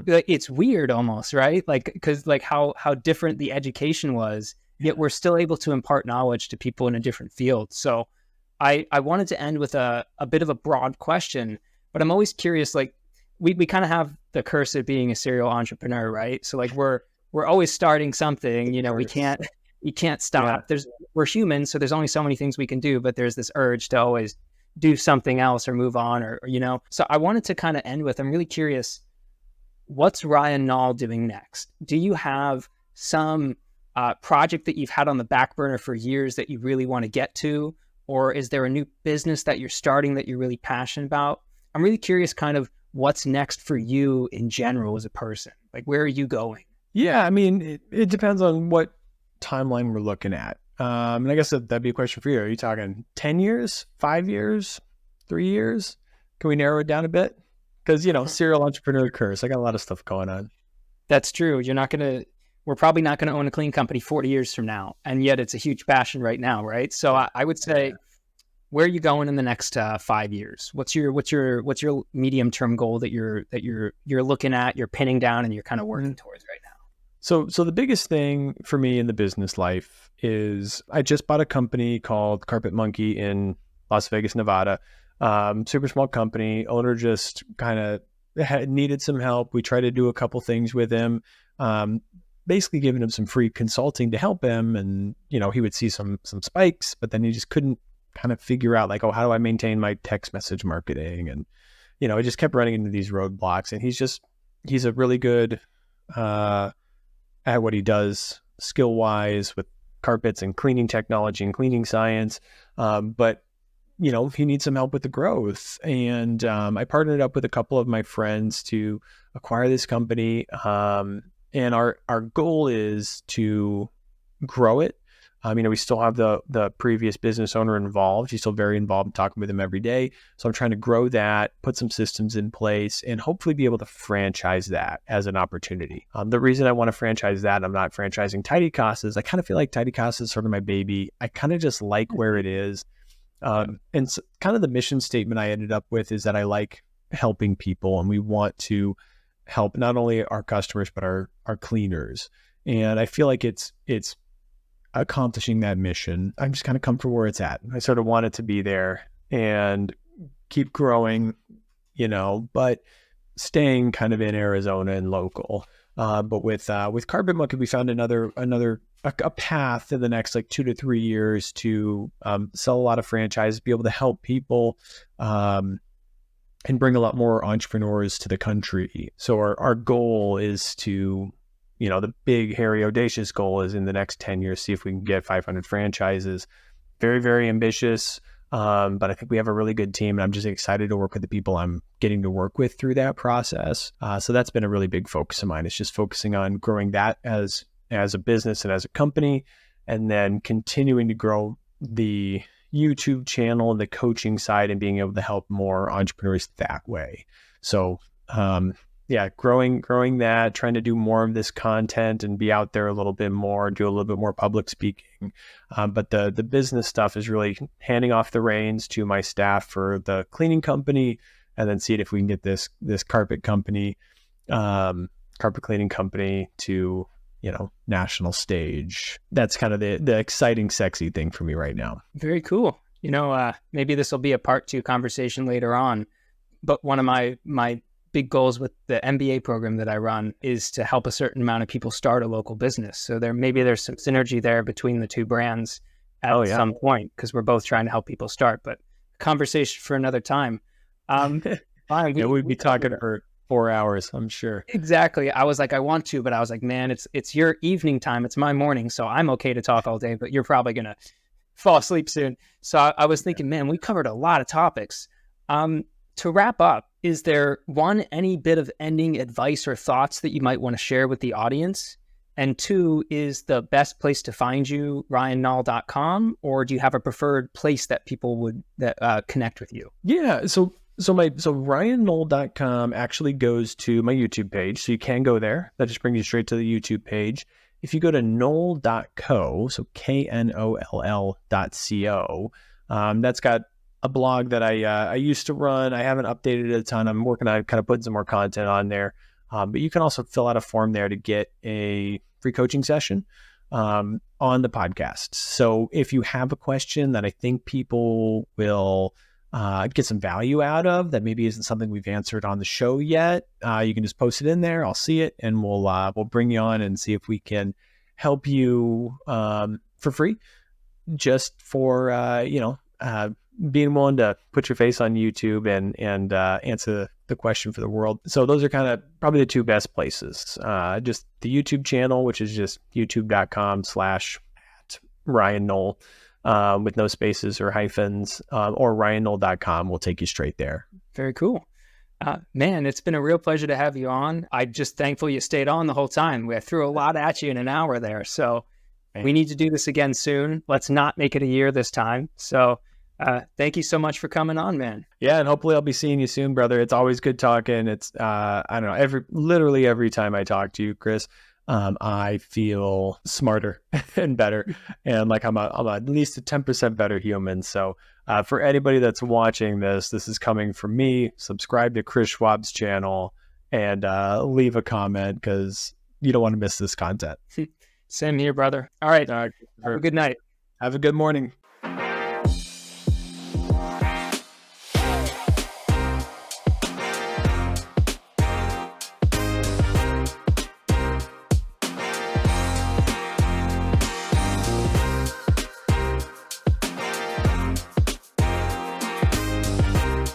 it's weird almost, right? Like, because like how different the education was, yet we're still able to impart knowledge to people in a different field. So I wanted to end with a bit of a broad question, but I'm always curious, like we kind of have the curse of being a serial entrepreneur, right? So like we're always starting something, we can't stop. We're humans, so there's only so many things we can do, but there's this urge to always do something else or move on or. So I wanted to kind of end with, I'm really curious, what's Ryan Knoll doing next? Do you have some project that you've had on the back burner for years that you really want to get to? Or is there a new business that you're starting that you're really passionate about? I'm really curious kind of what's next for you in general as a person. Like, where are you going?
Yeah, I mean, it depends on what timeline we're looking at. And I guess that'd be a question for you. Are you talking 10 years, 5 years, 3 years? Can we narrow it down a bit? Because, serial entrepreneur curse. I got a lot of stuff going on.
That's true. We're probably not going to own a clean company 40 years from now. And yet it's a huge passion right now, right? So I would say, where are you going in the next 5 years? What's your medium-term goal that you're looking at, you're pinning down, and you're kind of working towards right now?
So the biggest thing for me in the business life is I just bought a company called Carpet Monkey in Las Vegas, Nevada. Super small company. Owner just kind of needed some help. We tried to do a couple things with him, basically giving him some free consulting to help him. And, he would see some spikes, but then he just couldn't kind of figure out like, how do I maintain my text message marketing? And, I just kept running into these roadblocks, and he's a really good, at what he does skill wise with carpets and cleaning technology and cleaning science. But he needs some help with the growth. And I partnered up with a couple of my friends to acquire this company. And our goal is to grow it. We still have the previous business owner involved. He's still very involved in talking with him every day. So I'm trying to grow that, put some systems in place, and hopefully be able to franchise that as an opportunity. The reason I want to franchise that, I'm not franchising Tidy Casa, is I kind of feel like Tidy Casa is sort of my baby. I kind of just like where it is. And so kind of the mission statement I ended up with is that I like helping people, and we want to help not only our customers, but our cleaners. And I feel like it's accomplishing that mission. I'm just kind of comfortable where it's at. I sort of want it to be there and keep growing, but staying kind of in Arizona and local. But with Carpet Monkey, we found a path in the next like 2 to 3 years to sell a lot of franchises, be able to help people, and bring a lot more entrepreneurs to the country. So our goal is to, the big, hairy, audacious goal is in the next 10 years, see if we can get 500 franchises. Very, very ambitious. But I think we have a really good team, and I'm just excited to work with the people I'm getting to work with through that process. So that's been a really big focus of mine. It's just focusing on growing that as a business and as a company, and then continuing to grow the YouTube channel and the coaching side and being able to help more entrepreneurs that way. So, growing that, trying to do more of this content and be out there a little bit more, do a little bit more public speaking. But the business stuff is really handing off the reins to my staff for the cleaning company, and then seeing if we can get this carpet company, carpet cleaning company to, national stage. That's kind of the exciting, sexy thing for me right now.
Very cool. Maybe this will be a part 2 conversation later on, but one of my big goals with the MBA program that I run is to help a certain amount of people start a local business. So there's some synergy there between the two brands at some point, because we're both trying to help people start, but conversation for another time.
We'd be talking for 4 hours, I'm sure.
Exactly. I was like, I want to, but I was like, man, it's your evening time. It's my morning. So I'm okay to talk all day, but you're probably going to fall asleep soon. So I was thinking, man, we covered a lot of topics. To wrap up, is there any bit of ending advice or thoughts that you might want to share with the audience? And 2, is the best place to find you ryannknoll.com, or do you have a preferred place that people would connect with you?
Yeah. So ryannknoll.com actually goes to my YouTube page. So you can go there. That just brings you straight to the YouTube page. If you go to knoll.co, so knoll.co, that's got a blog that I used to run. I haven't updated it a ton. I'm working on kind of putting some more content on there. But you can also fill out a form there to get a free coaching session on the podcast. So if you have a question that I think people will get some value out of, that maybe isn't something we've answered on the show yet, you can just post it in there. I'll see it, and we'll bring you on and see if we can help you for free, just for being willing to put your face on YouTube and answer the question for the world. So those are kind of probably the two best places. Just the YouTube channel, which is just youtube.com/Ryan Knoll with no spaces or hyphens, or RyanKnoll.com will take you straight there.
Very cool. Man, it's been a real pleasure to have you on. I'm just thankful you stayed on the whole time. We threw a lot at you in an hour there. So we need to do this again soon. Let's not make it a year this time. So thank you so much for coming on, man.
Yeah, and hopefully I'll be seeing you soon, brother. It's always good talking. It's I don't know, literally every time I talk to you, Chris, I feel smarter and better, and like I'm at least a 10% better human. So for anybody that's watching this is coming from me. Subscribe to Chris Schwab's channel and leave a comment because you don't want to miss this content.
Same here, brother. All right. Have a good night.
Have a good morning.